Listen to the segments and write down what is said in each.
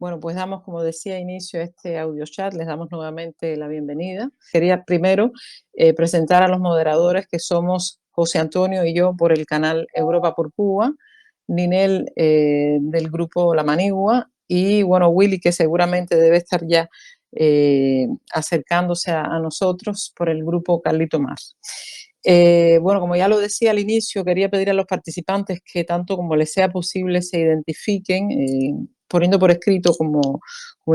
Bueno, pues damos, como decía, inicio a este audio chat, les damos nuevamente la bienvenida. Quería primero presentar a los moderadores que somos José Antonio y yo por el canal Europa por Cuba, Ninel del grupo La Manigua y bueno, Willy, que seguramente debe estar ya acercándose a nosotros por el grupo Carlito Mar. Bueno, como ya lo decía al inicio, quería pedir a los participantes que tanto como les sea posible se identifiquen, poniendo por escrito, como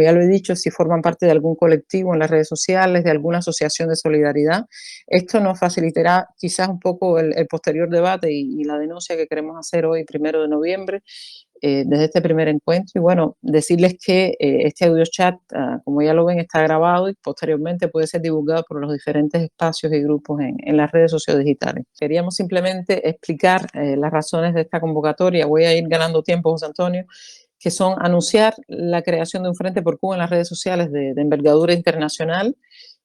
ya lo he dicho, si forman parte de algún colectivo en las redes sociales, de alguna asociación de solidaridad. Esto nos facilitará quizás un poco el posterior debate y la denuncia que queremos hacer hoy, 1 de noviembre, desde este primer encuentro. Y bueno, decirles que este audio chat, como ya lo ven, está grabado y posteriormente puede ser divulgado por los diferentes espacios y grupos en las redes sociodigitales. Queríamos simplemente explicar las razones de esta convocatoria. Voy a ir ganando tiempo, José Antonio, que son anunciar la creación de un Frente por Cuba en las redes sociales de envergadura internacional,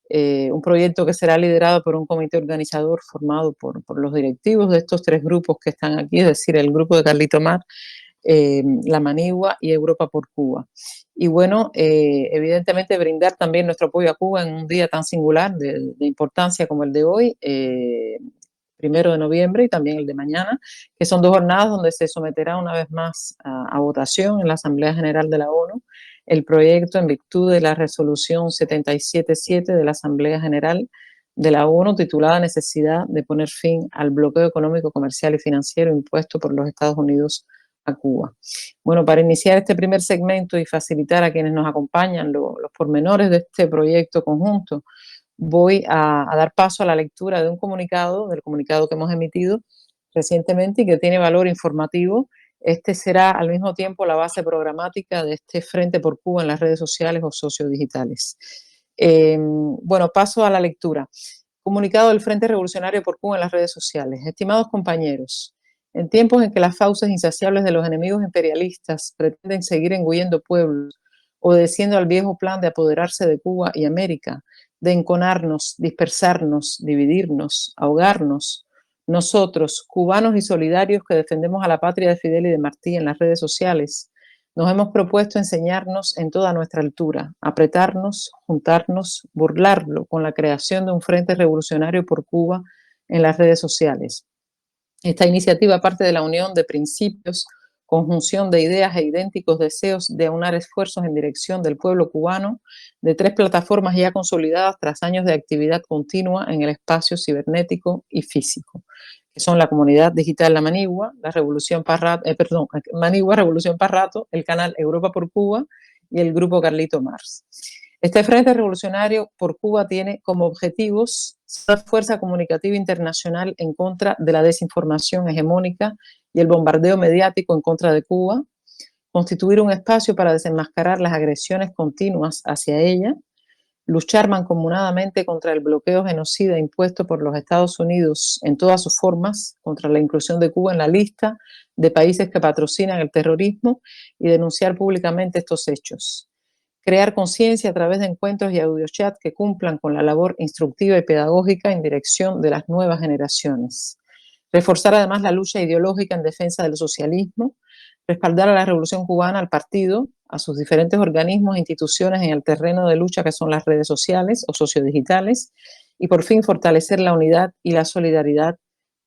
un proyecto que será liderado por un comité organizador formado por los directivos de estos tres grupos que están aquí, es decir, el grupo de Carlito Mar, La Manigua y Europa por Cuba. Y bueno, evidentemente brindar también nuestro apoyo a Cuba en un día tan singular de importancia como el de hoy, 1 de noviembre, y también el de mañana, que son dos jornadas donde se someterá una vez más a votación en la Asamblea General de la ONU el proyecto en virtud de la resolución 777 de la Asamblea General de la ONU titulada Necesidad de poner fin al bloqueo económico, comercial y financiero impuesto por los Estados Unidos a Cuba. Bueno, para iniciar este primer segmento y facilitar a quienes nos acompañan los pormenores de este proyecto conjunto, voy a dar paso a la lectura de un comunicado, del comunicado que hemos emitido recientemente y que tiene valor informativo. Este será al mismo tiempo la base programática de este Frente por Cuba en las redes sociales o sociodigitales. Bueno, paso a la lectura. Comunicado del Frente Revolucionario por Cuba en las redes sociales. Estimados compañeros, en tiempos en que las fauces insaciables de los enemigos imperialistas pretenden seguir engullendo pueblos, obedeciendo al viejo plan de apoderarse de Cuba y América, de enconarnos, dispersarnos, dividirnos, ahogarnos, nosotros, cubanos y solidarios que defendemos a la patria de Fidel y de Martí en las redes sociales, nos hemos propuesto enseñarnos en toda nuestra altura, apretarnos, juntarnos, burlarlo con la creación de un Frente Revolucionario por Cuba en las redes sociales. Esta iniciativa parte de la unión de principios, conjunción de ideas e idénticos deseos de aunar esfuerzos en dirección del pueblo cubano, de tres plataformas ya consolidadas tras años de actividad continua en el espacio cibernético y físico, que son la comunidad digital La Manigua, la Revolución Manigua Revolución Parrato, el canal Europa por Cuba y el grupo Carlito Mars. Este Frente Revolucionario por Cuba tiene como objetivos ser fuerza comunicativa internacional en contra de la desinformación hegemónica y el bombardeo mediático en contra de Cuba, constituir un espacio para desenmascarar las agresiones continuas hacia ella, luchar mancomunadamente contra el bloqueo genocida impuesto por los Estados Unidos en todas sus formas, contra la inclusión de Cuba en la lista de países que patrocinan el terrorismo y denunciar públicamente estos hechos. Crear conciencia a través de encuentros y audiochats que cumplan con la labor instructiva y pedagógica en dirección de las nuevas generaciones. Reforzar además la lucha ideológica en defensa del socialismo, respaldar a la Revolución Cubana, al partido, a sus diferentes organismos e instituciones en el terreno de lucha que son las redes sociales o sociodigitales, y por fin fortalecer la unidad y la solidaridad,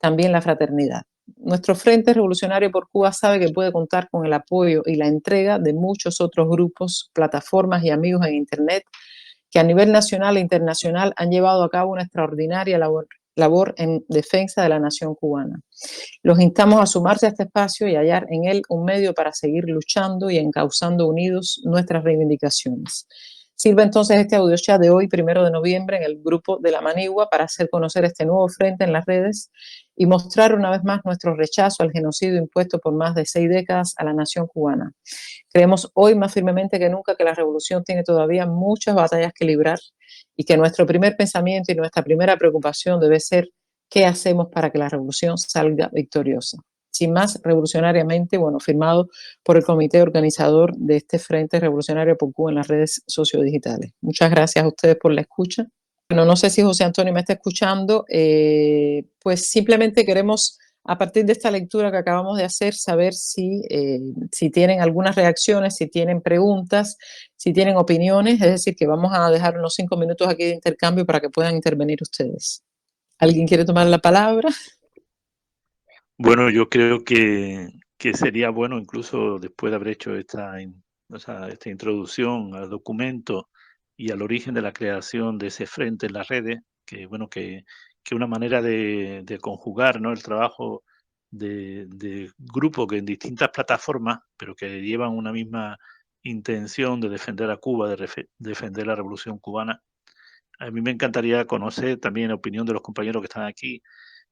también la fraternidad. Nuestro Frente Revolucionario por Cuba sabe que puede contar con el apoyo y la entrega de muchos otros grupos, plataformas y amigos en Internet que a nivel nacional e internacional han llevado a cabo una extraordinaria labor en defensa de la nación cubana. Los instamos a sumarse a este espacio y hallar en él un medio para seguir luchando y encauzando unidos nuestras reivindicaciones. Sirve entonces este audiochat de hoy, 1 de noviembre, en el grupo de La Manigua para hacer conocer este nuevo frente en las redes y mostrar una vez más nuestro rechazo al genocidio impuesto por más de 6 décadas a la nación cubana. Creemos hoy más firmemente que nunca que la revolución tiene todavía muchas batallas que librar y que nuestro primer pensamiento y nuestra primera preocupación debe ser qué hacemos para que la revolución salga victoriosa. Sin más, revolucionariamente, bueno, firmado por el comité organizador de este Frente Revolucionario por Cuba en las redes sociodigitales. Muchas gracias a ustedes por la escucha. Bueno, no sé si José Antonio me está escuchando, pues simplemente queremos a partir de esta lectura que acabamos de hacer, saber si tienen algunas reacciones, si tienen preguntas, si tienen opiniones, es decir, que vamos a dejar unos 5 minutos aquí de intercambio para que puedan intervenir ustedes. ¿Alguien quiere tomar la palabra? Bueno, yo creo que sería bueno, incluso después de haber hecho esta introducción al documento y al origen de la creación de ese frente en las redes, que bueno, que una manera de conjugar, ¿no?, el trabajo de grupos que en distintas plataformas, pero que llevan una misma intención de defender a Cuba, defender la revolución cubana. A mí me encantaría conocer también la opinión de los compañeros que están aquí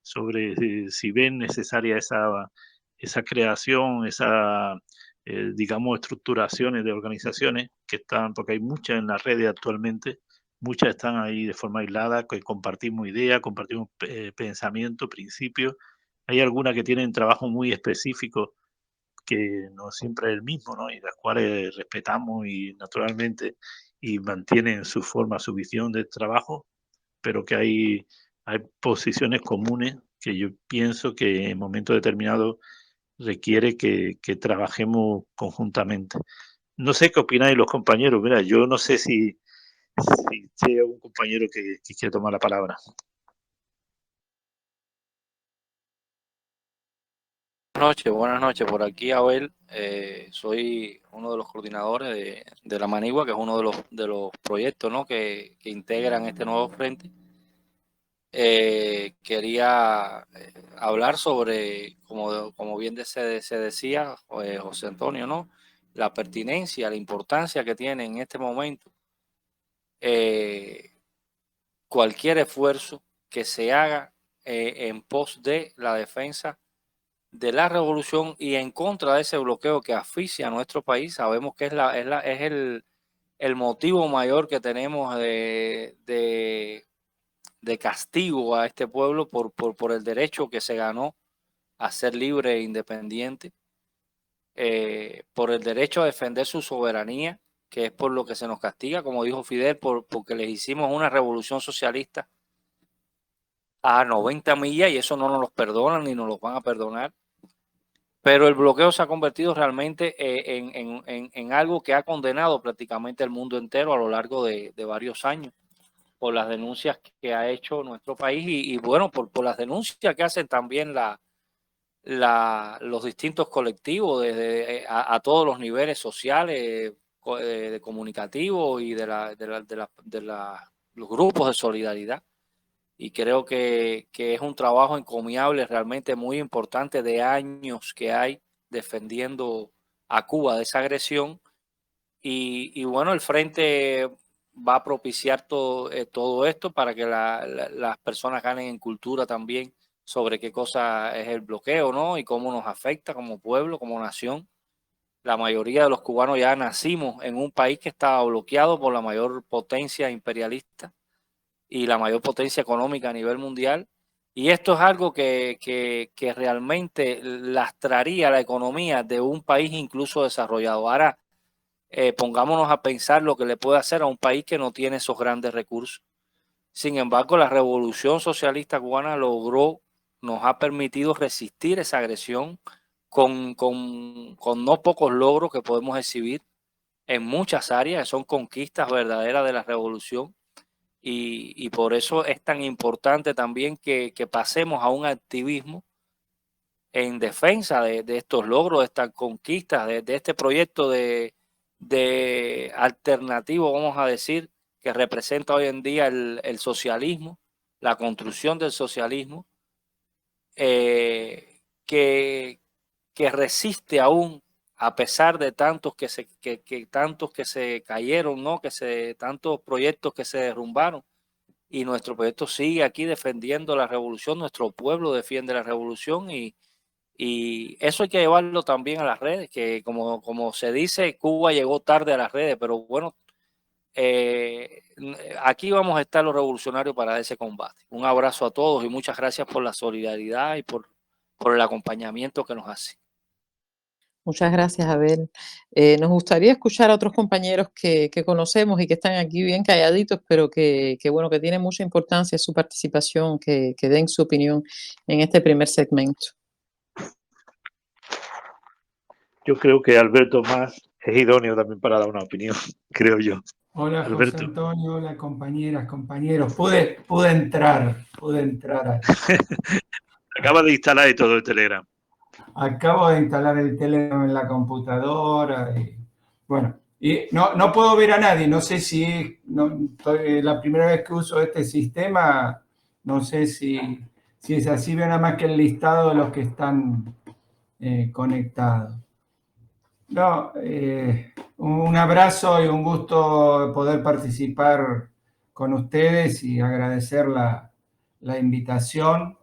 sobre si ven necesaria esa creación, digamos, estructuraciones de organizaciones que están, porque hay muchas en las redes actualmente, muchas están ahí de forma aislada, que compartimos ideas, compartimos pensamientos, principios. Hay algunas que tienen trabajo muy específico que no siempre es el mismo, ¿no? Y las cuales respetamos y naturalmente y mantienen su forma, su visión de trabajo, pero que hay posiciones comunes que yo pienso que en momentos determinados requiere que trabajemos conjuntamente. No sé qué opináis los compañeros. Mira, yo no sé si hay algún compañero que quiere tomar la palabra. Buenas noches. Por aquí, Abel, soy uno de los coordinadores de la Manigua, que es uno de los proyectos, ¿no?, que integran este nuevo frente. Quería hablar sobre, como bien se decía, José Antonio, ¿no?, la pertinencia, la importancia que tiene en este momento cualquier esfuerzo que se haga en pos de la defensa de la revolución y en contra de ese bloqueo que asfixia a nuestro país. Sabemos que es el motivo mayor que tenemos de castigo a este pueblo por el derecho que se ganó a ser libre e independiente, por el derecho a defender su soberanía, que es por lo que se nos castiga, como dijo Fidel, porque les hicimos una revolución socialista a 90 millas y eso no nos lo perdonan ni nos lo van a perdonar. Pero el bloqueo se ha convertido realmente en algo que ha condenado prácticamente el mundo entero a lo largo de varios años por las denuncias que ha hecho nuestro país y bueno, por las denuncias que hacen también los distintos colectivos desde a todos los niveles sociales, comunicativos y los grupos de solidaridad. Y creo que es un trabajo encomiable, realmente muy importante, de años que hay defendiendo a Cuba de esa agresión. Y bueno, el frente va a propiciar todo esto para que las personas ganen en cultura también sobre qué cosa es el bloqueo, ¿no?, y cómo nos afecta como pueblo, como nación. La mayoría de los cubanos ya nacimos en un país que estaba bloqueado por la mayor potencia imperialista y la mayor potencia económica a nivel mundial. Y esto es algo que realmente lastraría la economía de un país incluso desarrollado. Ahora, pongámonos a pensar lo que le puede hacer a un país que no tiene esos grandes recursos. Sin embargo, la revolución socialista cubana nos ha permitido resistir esa agresión con no pocos logros que podemos exhibir en muchas áreas, que son conquistas verdaderas de la revolución. Y por eso es tan importante también que pasemos a un activismo en defensa de estos logros, de estas conquistas, de este proyecto de alternativo, vamos a decir, que representa hoy en día el socialismo, la construcción del socialismo, que, que resiste aún a pesar de tantos tantos que se cayeron, ¿no?, tantos proyectos que se derrumbaron. Y nuestro proyecto sigue aquí defendiendo la revolución, nuestro pueblo defiende la revolución y eso hay que llevarlo también a las redes, que como se dice, Cuba llegó tarde a las redes, pero bueno, aquí vamos a estar los revolucionarios para ese combate. Un abrazo a todos y muchas gracias por la solidaridad y por el acompañamiento que nos hace. Muchas gracias, Abel. Nos gustaría escuchar a otros compañeros que conocemos y que están aquí bien calladitos, pero bueno, que tiene mucha importancia su participación, que den su opinión en este primer segmento. yo creo que Alberto más es idóneo también para dar una opinión, creo yo. Hola, José Alberto. Antonio, hola, compañeras, compañeros. Pude entrar. Acaba de instalar y todo el Telegram. Acabo de instalar el Telegram en la computadora. Bueno, y no puedo ver a nadie. No sé si la primera vez que uso este sistema. No sé si es así. Veo nada más que el listado de los que están conectados. No, un abrazo y un gusto poder participar con ustedes y agradecer la invitación.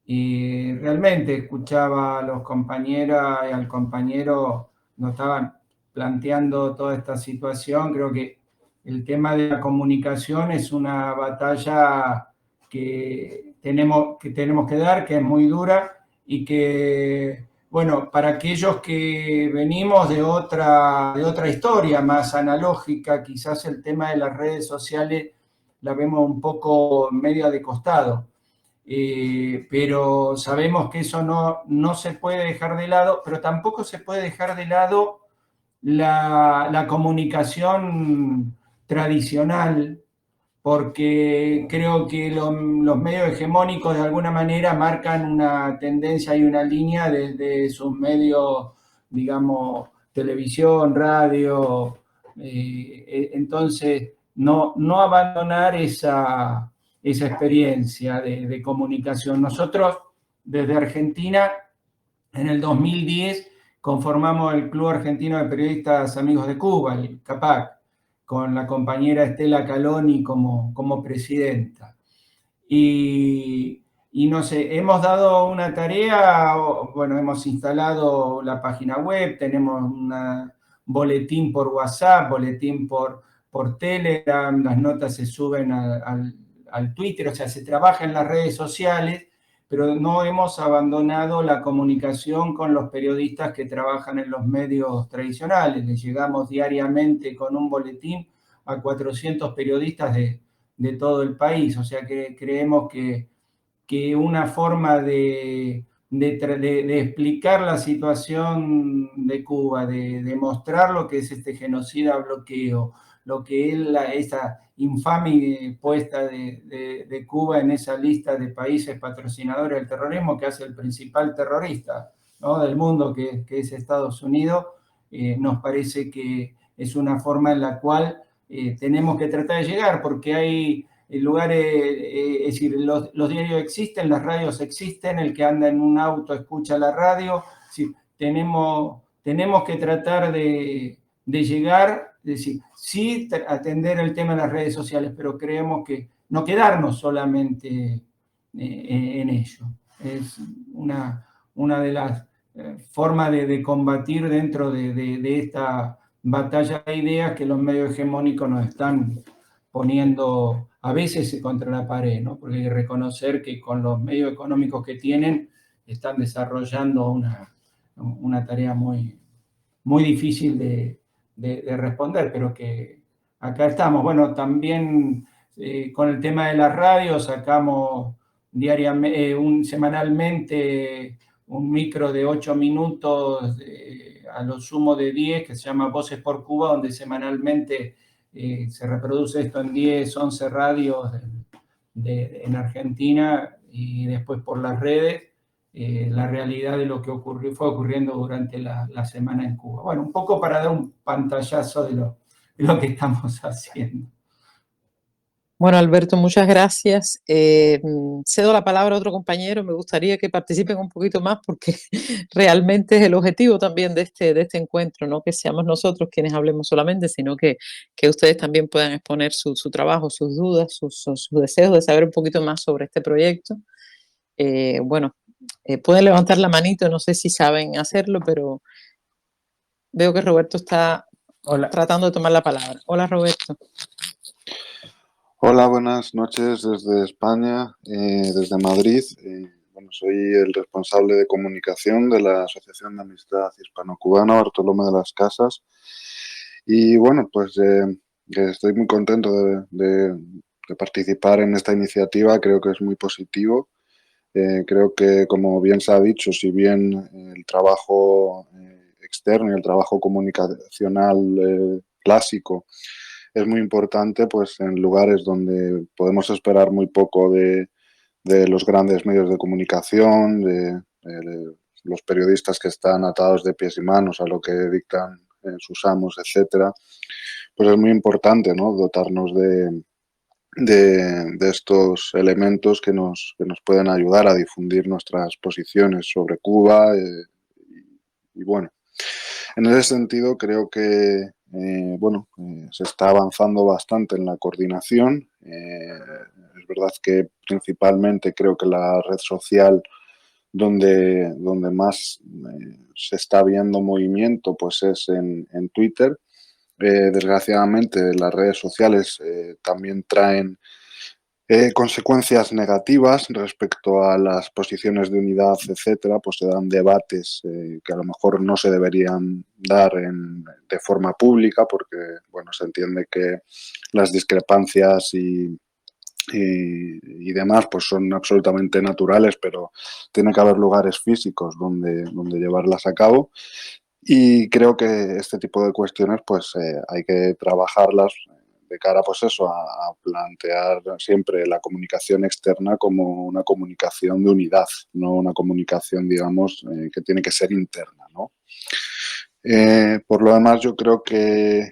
Y realmente escuchaba a los compañeras y al compañero, nos estaban planteando toda esta situación. Creo que el tema de la comunicación es una batalla que tenemos que dar, que es muy dura y que, bueno, para aquellos que venimos de otra historia más analógica, quizás el tema de las redes sociales la vemos un poco media de costado. Pero sabemos que eso no se puede dejar de lado, pero tampoco se puede dejar de lado la comunicación tradicional, porque creo que los medios hegemónicos de alguna manera marcan una tendencia y una línea desde sus medios, digamos, televisión, radio. Entonces, no abandonar esa experiencia de comunicación. Nosotros, desde Argentina, en el 2010, conformamos el Club Argentino de Periodistas Amigos de Cuba, el CAPAC, con la compañera Estela Caloni como presidenta. Y no sé, hemos dado una tarea, bueno, hemos instalado la página web, tenemos un boletín por WhatsApp, boletín por Telegram, las notas se suben al Twitter, o sea, se trabaja en las redes sociales, pero no hemos abandonado la comunicación con los periodistas que trabajan en los medios tradicionales. Les llegamos diariamente con un boletín a 400 periodistas de todo el país. O sea que creemos que una forma de explicar la situación de Cuba, de mostrar lo que es este genocida bloqueo, lo que es esa infame puesta de Cuba en esa lista de países patrocinadores del terrorismo que hace el principal terrorista, ¿no?, del mundo, que es Estados Unidos. Nos parece que es una forma en la cual tenemos que tratar de llegar, porque hay lugares, es decir, los diarios existen, las radios existen, el que anda en un auto escucha la radio. Sí, tenemos que tratar de llegar, es decir, sí atender el tema de las redes sociales, pero creemos que no quedarnos solamente en ello. Es una de las formas de combatir dentro de esta batalla de ideas que los medios hegemónicos nos están poniendo a veces contra la pared, ¿no? Porque hay que reconocer que con los medios económicos que tienen están desarrollando una tarea muy, muy difícil de responder, pero que acá estamos. Bueno, también con el tema de la radio sacamos diariamente, semanalmente un micro de 8 minutos, a lo sumo de 10, que se llama Voces por Cuba, donde semanalmente se reproduce esto en 10, 11 radios en Argentina, y después por las redes la realidad de lo que fue ocurriendo durante la semana en Cuba. Bueno, un poco para dar un pantallazo de lo que estamos haciendo. Bueno, Alberto, muchas gracias. Cedo la palabra a otro compañero. Me gustaría que participen un poquito más porque realmente es el objetivo también de este encuentro, no que seamos nosotros quienes hablemos solamente, sino que ustedes también puedan exponer su trabajo, sus dudas, sus deseos de saber un poquito más sobre este proyecto. Bueno, pueden levantar la manito, no sé si saben hacerlo, pero veo que Roberto está tratando de tomar la palabra. Hola, Roberto. Hola, buenas noches desde España, desde Madrid. Bueno, soy el responsable de comunicación de la Asociación de Amistad Hispano-Cubana Bartolomé de las Casas. Y bueno, pues estoy muy contento de participar en esta iniciativa. Creo que es muy positivo. Creo que, como bien se ha dicho, si bien el trabajo externo y el trabajo comunicacional clásico es muy importante, pues en lugares donde podemos esperar muy poco de los grandes medios de comunicación, de los periodistas que están atados de pies y manos a lo que dictan sus amos, etcétera, pues es muy importante, ¿no?, dotarnos de estos elementos que nos pueden ayudar a difundir nuestras posiciones sobre Cuba. Y bueno, en ese sentido creo que se está avanzando bastante en la coordinación. Es verdad que principalmente creo que la red social donde más se está viendo movimiento pues es en Twitter. Desgraciadamente las redes sociales también traen consecuencias negativas respecto a las posiciones de unidad, etcétera, pues se dan debates que a lo mejor no se deberían dar de forma pública porque, bueno, se entiende que las discrepancias y demás pues son absolutamente naturales, pero tiene que haber lugares físicos donde llevarlas a cabo. Y creo que este tipo de cuestiones pues hay que trabajarlas de cara pues eso, a plantear siempre la comunicación externa como una comunicación de unidad, no una comunicación, digamos, que tiene que ser interna, ¿no? Por lo demás, yo creo que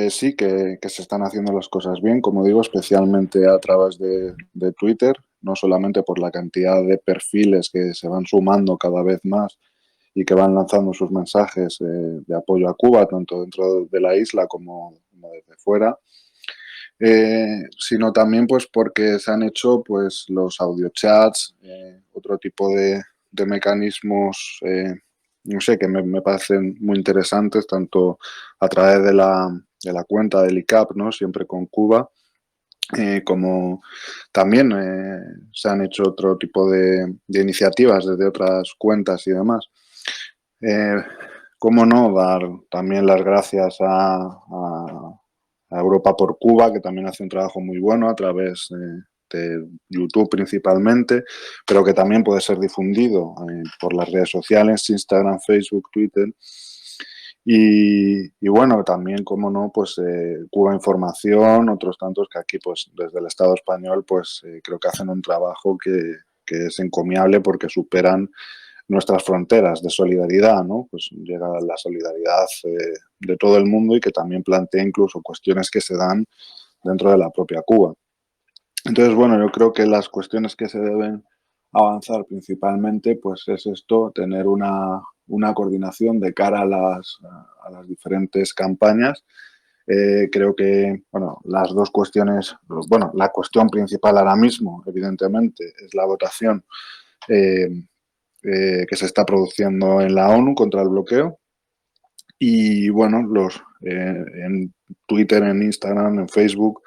sí, que se están haciendo las cosas bien, como digo, especialmente a través de Twitter, no solamente por la cantidad de perfiles que se van sumando cada vez más y que van lanzando sus mensajes de apoyo a Cuba, tanto dentro de la isla como desde fuera, sino también pues porque se han hecho pues los audiochats, otro tipo de mecanismos, no sé, que me parecen muy interesantes, tanto a través de la cuenta del ICAP, ¿no?, siempre con Cuba, como también se han hecho otro tipo de iniciativas desde otras cuentas y demás. ¿Cómo no dar también las gracias a Europa por Cuba, que también hace un trabajo muy bueno a través de YouTube principalmente, pero que también puede ser difundido por las redes sociales, Instagram, Facebook, Twitter. Y bueno, también, como no, pues Cuba Información, otros tantos que aquí, pues desde el Estado español, pues creo que hacen un trabajo que es encomiable porque superan nuestras fronteras de solidaridad, ¿no? Pues llega la solidaridad de todo el mundo y que también plantea incluso cuestiones que se dan dentro de la propia Cuba. Entonces, bueno, yo creo que las cuestiones que se deben avanzar principalmente, pues es esto, tener una coordinación de cara a las diferentes campañas. Creo que, bueno, las dos cuestiones, bueno, la cuestión principal ahora mismo, evidentemente, es la votación que se está produciendo en la ONU contra el bloqueo. Y bueno, en Twitter, en Instagram, en Facebook,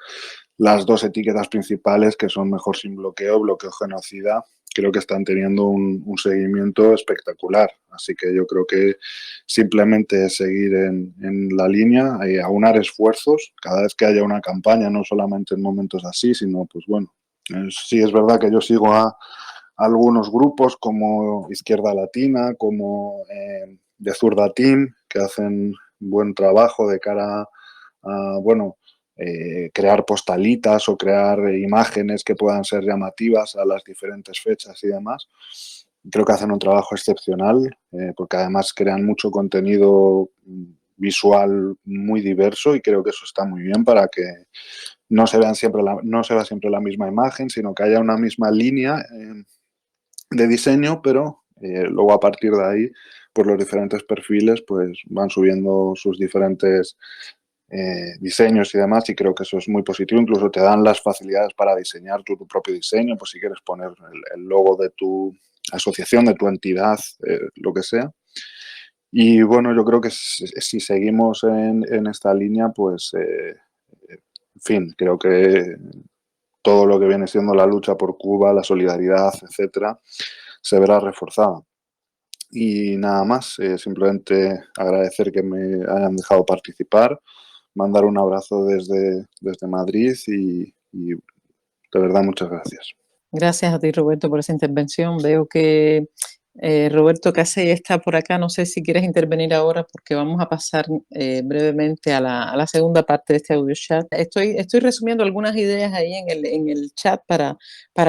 las dos etiquetas principales que son Mejor sin bloqueo, bloqueo genocida, creo que están teniendo un seguimiento espectacular. Así que yo creo que simplemente es seguir en la línea, aunar esfuerzos cada vez que haya una campaña, no solamente en momentos así, sino pues bueno, sí es verdad que yo sigo a algunos grupos como Izquierda Latina, como de Zurda Team, que hacen buen trabajo de cara a bueno, crear postalitas o crear imágenes que puedan ser llamativas a las diferentes fechas y demás. Creo que hacen un trabajo excepcional porque además crean mucho contenido visual muy diverso y creo que eso está muy bien para que no se vea siempre la misma imagen, sino que haya una misma línea de diseño, pero luego a partir de ahí, por los diferentes perfiles, pues van subiendo sus diferentes diseños y demás, y creo que eso es muy positivo. Incluso te dan las facilidades para diseñar tu propio diseño, pues si quieres poner el logo de tu asociación, de tu entidad, lo que sea. Y bueno, yo creo que si seguimos en esta línea, pues en fin, creo que todo lo que viene siendo la lucha por Cuba, la solidaridad, etcétera, se verá reforzada. Y nada más, simplemente agradecer que me hayan dejado participar, mandar un abrazo desde Madrid y de verdad muchas gracias. Gracias a ti, Roberto, por esa intervención. Veo que Roberto Casey está por acá, no sé si quieres intervenir ahora porque vamos a pasar brevemente a la segunda parte de este audio chat. Estoy resumiendo algunas ideas ahí en el chat para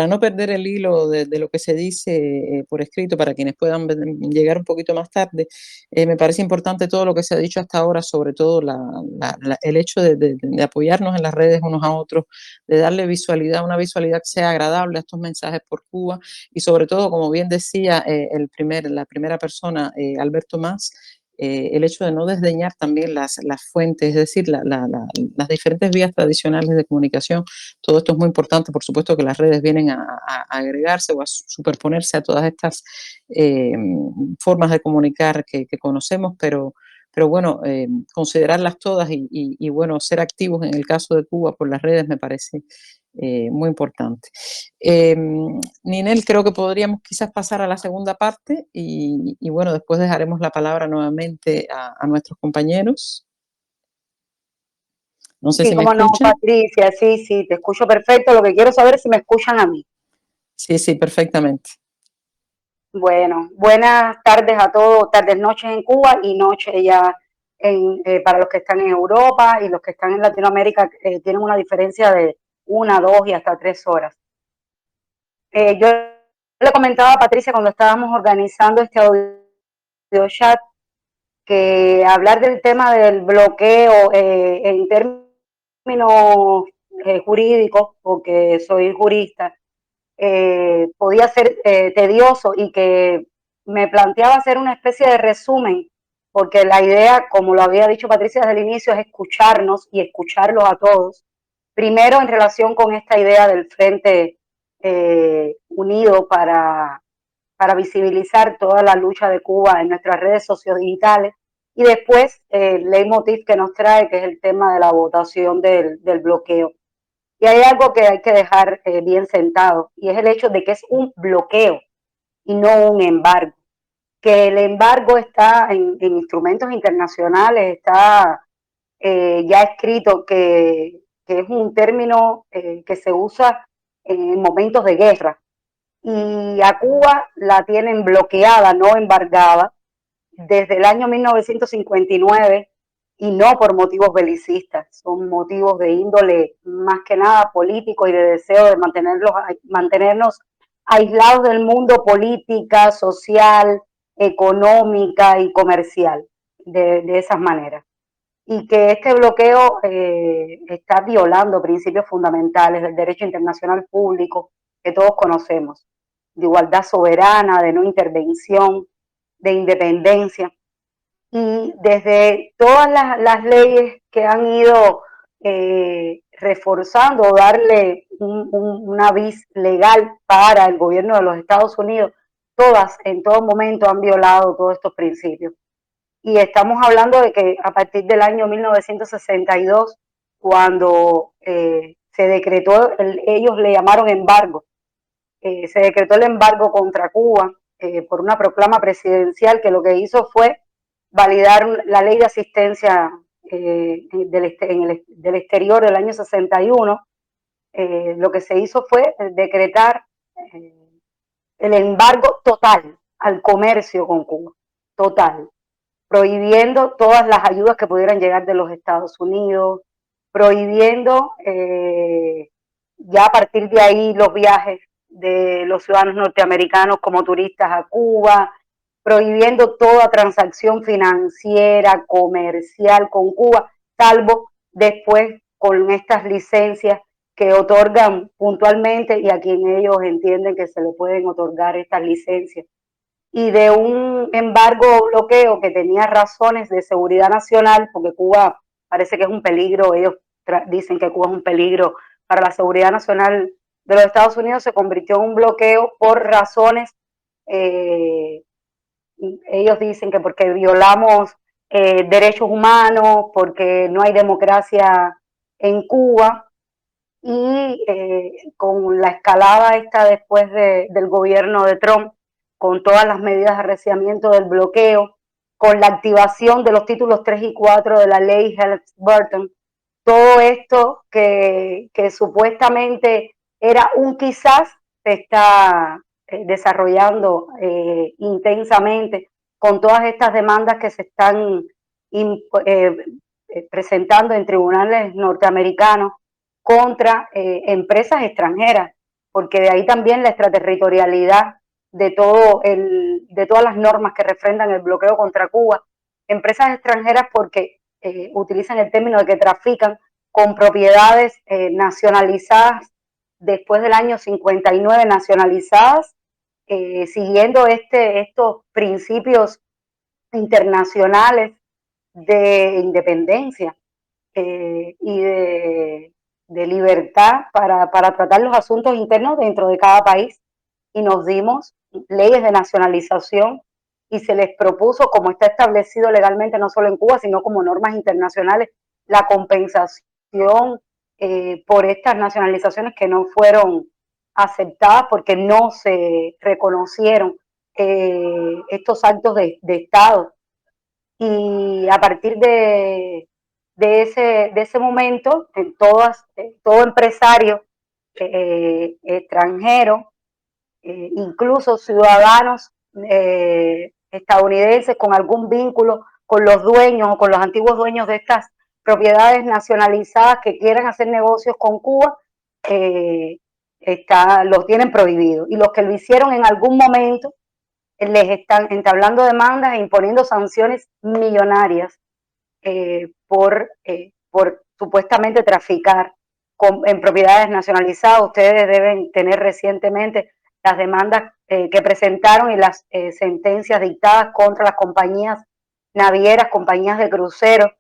no perder el hilo de lo que se dice por escrito, para quienes puedan llegar un poquito más tarde. Me parece importante todo lo que se ha dicho hasta ahora, sobre todo el hecho de apoyarnos en las redes unos a otros, de darle visualidad, una visualidad que sea agradable a estos mensajes por Cuba, y sobre todo, como bien decía la primera persona, Alberto Mas, el hecho de no desdeñar también las fuentes, es decir, las diferentes vías tradicionales de comunicación. Todo esto es muy importante, por supuesto que las redes vienen a agregarse o a superponerse a todas estas formas de comunicar que conocemos, pero bueno, considerarlas todas y bueno, ser activos en el caso de Cuba por las redes me parece muy importante. Ninel, creo que podríamos quizás pasar a la segunda parte y bueno, después dejaremos la palabra nuevamente a nuestros compañeros. No sé Sí, si me cómo no, escuchan. Patricia, sí, te escucho perfecto. Lo que quiero saber es si me escuchan a mí. Sí, perfectamente. Bueno, buenas tardes a todos, tardes, noches en Cuba y noches ya para los que están en Europa, y los que están en Latinoamérica tienen una diferencia de 1, 2 y hasta 3 horas. Yo le comentaba a Patricia cuando estábamos organizando este audio chat que hablar del tema del bloqueo en términos jurídicos, porque soy jurista, podía ser tedioso, y que me planteaba hacer una especie de resumen, porque la idea, como lo había dicho Patricia desde el inicio, es escucharnos y escucharlos a todos. Primero, en relación con esta idea del Frente Unido para visibilizar toda la lucha de Cuba en nuestras redes sociodigitales, y después el leitmotiv que nos trae, que es el tema de la votación del bloqueo. Y hay algo que hay que dejar bien sentado, y es el hecho de que es un bloqueo y no un embargo. Que el embargo está en instrumentos internacionales, está ya escrito que es un término que se usa en momentos de guerra. Y a Cuba la tienen bloqueada, no embargada, desde el año 1959, y no por motivos belicistas, son motivos de índole más que nada político y de deseo de mantenernos aislados del mundo, política, social, económica y comercial, de esas maneras. Y que este bloqueo está violando principios fundamentales del derecho internacional público que todos conocemos, de igualdad soberana, de no intervención, de independencia. Y desde todas las leyes que han ido reforzando o darle una vis legal para el gobierno de los Estados Unidos, todas en todo momento han violado todos estos principios. Y estamos hablando de que a partir del año 1962, cuando se decretó, ellos le llamaron embargo, se decretó el embargo contra Cuba por una proclama presidencial que lo que hizo fue validar la ley de asistencia del exterior del año 61. Lo que se hizo fue decretar el embargo total al comercio con Cuba, total, prohibiendo todas las ayudas que pudieran llegar de los Estados Unidos, prohibiendo ya a partir de ahí los viajes de los ciudadanos norteamericanos como turistas a Cuba, prohibiendo toda transacción financiera, comercial con Cuba, salvo después con estas licencias que otorgan puntualmente y a quien ellos entienden que se le pueden otorgar estas licencias. Y de un embargo o bloqueo que tenía razones de seguridad nacional, porque Cuba parece que es un peligro, ellos dicen que Cuba es un peligro para la seguridad nacional de los Estados Unidos, se convirtió en un bloqueo por razones, ellos dicen que porque violamos derechos humanos, porque no hay democracia en Cuba. Y con la escalada esta después del gobierno de Trump, con todas las medidas de arreciamiento del bloqueo, con la activación de los títulos 3 y 4 de la ley Helms-Burton, todo esto que supuestamente era un quizás, se está desarrollando intensamente con todas estas demandas que se están presentando en tribunales norteamericanos contra empresas extranjeras, porque de ahí también la extraterritorialidad de todas las normas que refrendan el bloqueo contra Cuba. Empresas extranjeras porque utilizan el término de que trafican con propiedades nacionalizadas después del año 59, nacionalizadas, siguiendo estos principios internacionales de independencia y de libertad para tratar los asuntos internos dentro de cada país. Y nos dimos leyes de nacionalización y se les propuso, como está establecido legalmente no solo en Cuba, sino como normas internacionales, la compensación por estas nacionalizaciones que no fueron aceptadas porque no se reconocieron estos actos de Estado. Y a partir de ese momento, todo empresario extranjero, incluso ciudadanos estadounidenses con algún vínculo con los dueños o con los antiguos dueños de estas propiedades nacionalizadas que quieran hacer negocios con Cuba, los tienen prohibido. Y los que lo hicieron en algún momento les están entablando demandas e imponiendo sanciones millonarias por supuestamente traficar en propiedades nacionalizadas. Ustedes deben tener recientemente las demandas que presentaron y las sentencias dictadas contra las compañías navieras, compañías de cruceros,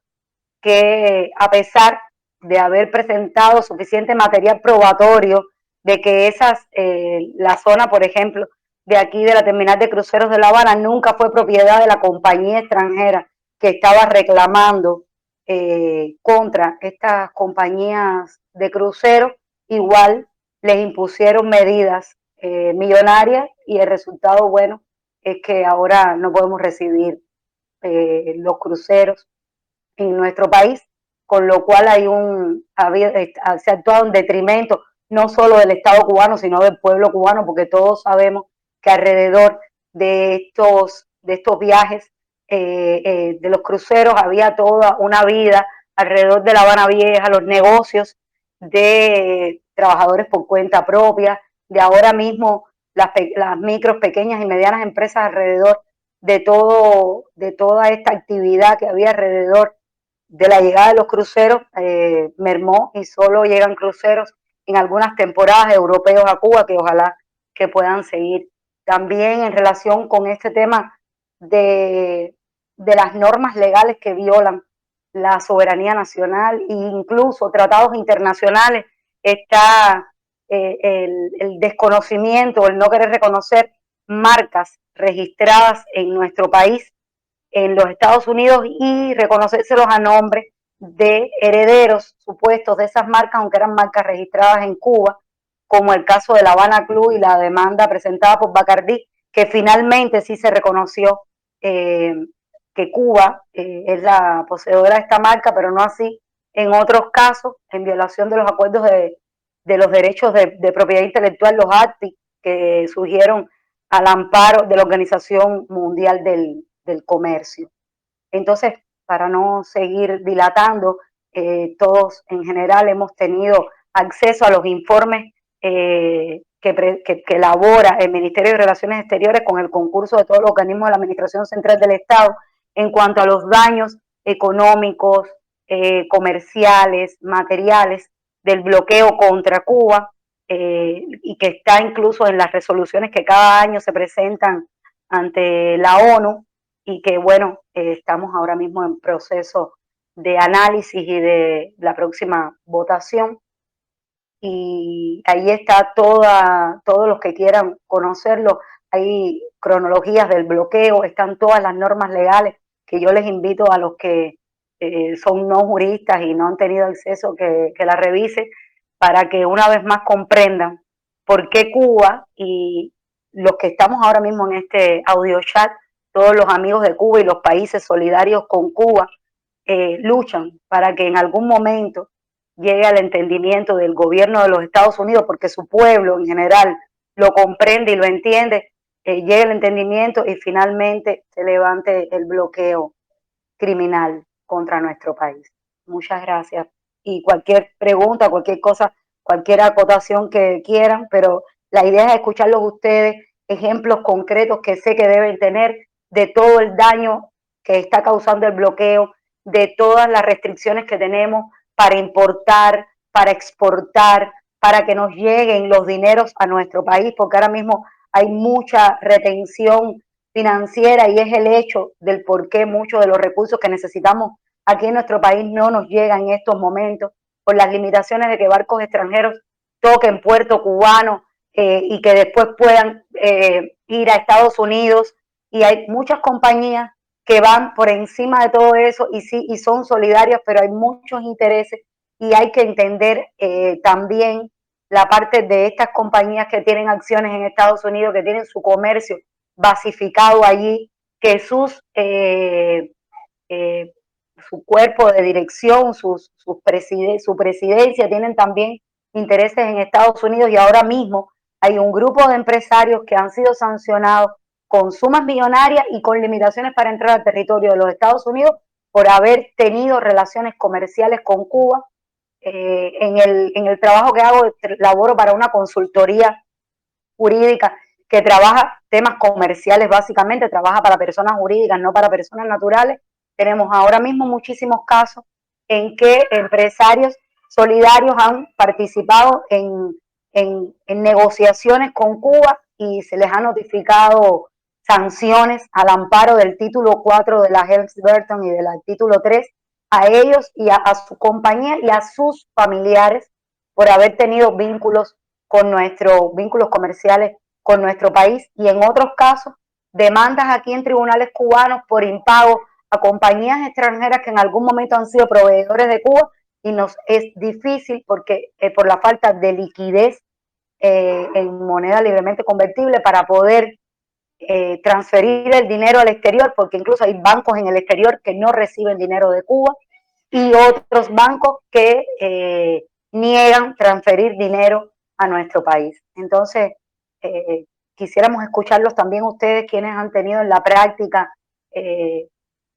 que a pesar de haber presentado suficiente material probatorio de que la zona, por ejemplo, de aquí de la terminal de cruceros de La Habana nunca fue propiedad de la compañía extranjera que estaba reclamando contra estas compañías de cruceros, igual les impusieron medidas millonarias y el resultado, bueno, es que ahora no podemos recibir los cruceros en nuestro país, con lo cual se ha actuado en detrimento no solo del Estado cubano, sino del pueblo cubano, porque todos sabemos que alrededor de estos viajes de los cruceros había toda una vida alrededor de La Habana Vieja, los negocios de trabajadores por cuenta propia, de ahora mismo las micros, pequeñas y medianas empresas alrededor de toda esta actividad que había alrededor de la llegada de los cruceros, mermó y solo llegan cruceros en algunas temporadas europeos a Cuba, que ojalá que puedan seguir. También en relación con este tema de las normas legales que violan la soberanía nacional e incluso tratados internacionales, está el desconocimiento, el no querer reconocer marcas registradas en nuestro país, en los Estados Unidos, y reconocérselos a nombre de herederos supuestos de esas marcas, aunque eran marcas registradas en Cuba, como el caso de La Habana Club y la demanda presentada por Bacardí, que finalmente sí se reconoció que Cuba es la poseedora de esta marca, pero no así en otros casos, en violación de los acuerdos de los derechos de propiedad intelectual, los ACTI, que surgieron al amparo de la Organización Mundial del Comercio. Entonces, para no seguir dilatando, todos en general hemos tenido acceso a los informes que elabora el Ministerio de Relaciones Exteriores con el concurso de todos los organismos de la Administración Central del Estado en cuanto a los daños económicos, comerciales, materiales del bloqueo contra Cuba, y que está incluso en las resoluciones que cada año se presentan ante la ONU, y que bueno, estamos ahora mismo en proceso de análisis y de la próxima votación. Y ahí está todos los que quieran conocerlo. Hay cronologías del bloqueo, están todas las normas legales que yo les invito a los que son no juristas y no han tenido acceso que la revisen, para que una vez más comprendan por qué Cuba, y los que estamos ahora mismo en este audio chat, todos los amigos de Cuba y los países solidarios con Cuba, luchan para que en algún momento llegue al entendimiento del gobierno de los Estados Unidos, porque su pueblo en general lo comprende y lo entiende, llegue el entendimiento y finalmente se levante el bloqueo criminal contra nuestro país. Muchas gracias. Y cualquier pregunta, cualquier cosa, cualquier acotación que quieran, pero la idea es escucharlos ustedes, ejemplos concretos que sé que deben tener de todo el daño que está causando el bloqueo, de todas las restricciones que tenemos para importar, para exportar, para que nos lleguen los dineros a nuestro país, porque ahora mismo hay mucha retención financiera y es el hecho del por qué muchos de los recursos que necesitamos aquí en nuestro país no nos llegan en estos momentos por las limitaciones de que barcos extranjeros toquen puerto cubano y que después puedan ir a Estados Unidos, y hay muchas compañías que van por encima de todo eso y sí, y son solidarias, pero hay muchos intereses y hay que entender también la parte de estas compañías que tienen acciones en Estados Unidos, que tienen su comercio basificado allí, que su cuerpo de dirección, su presidencia tienen también intereses en Estados Unidos, y ahora mismo hay un grupo de empresarios que han sido sancionados con sumas millonarias y con limitaciones para entrar al territorio de los Estados Unidos por haber tenido relaciones comerciales con Cuba. En el trabajo que hago, laboro para una consultoría jurídica que trabaja temas comerciales, básicamente trabaja para personas jurídicas, no para personas naturales. Tenemos ahora mismo muchísimos casos en que empresarios solidarios han participado en negociaciones con Cuba y se les ha notificado sanciones al amparo del título 4 de la Helms-Burton y del título 3 a ellos y a su compañía y a sus familiares por haber tenido vínculos comerciales con nuestro país, y en otros casos demandas aquí en tribunales cubanos por impago a compañías extranjeras que en algún momento han sido proveedores de Cuba, y nos es difícil porque por la falta de liquidez en moneda libremente convertible para poder transferir el dinero al exterior, porque incluso hay bancos en el exterior que no reciben dinero de Cuba y otros bancos que niegan transferir dinero a nuestro país. Entonces, quisiéramos escucharlos también ustedes, quienes han tenido en la práctica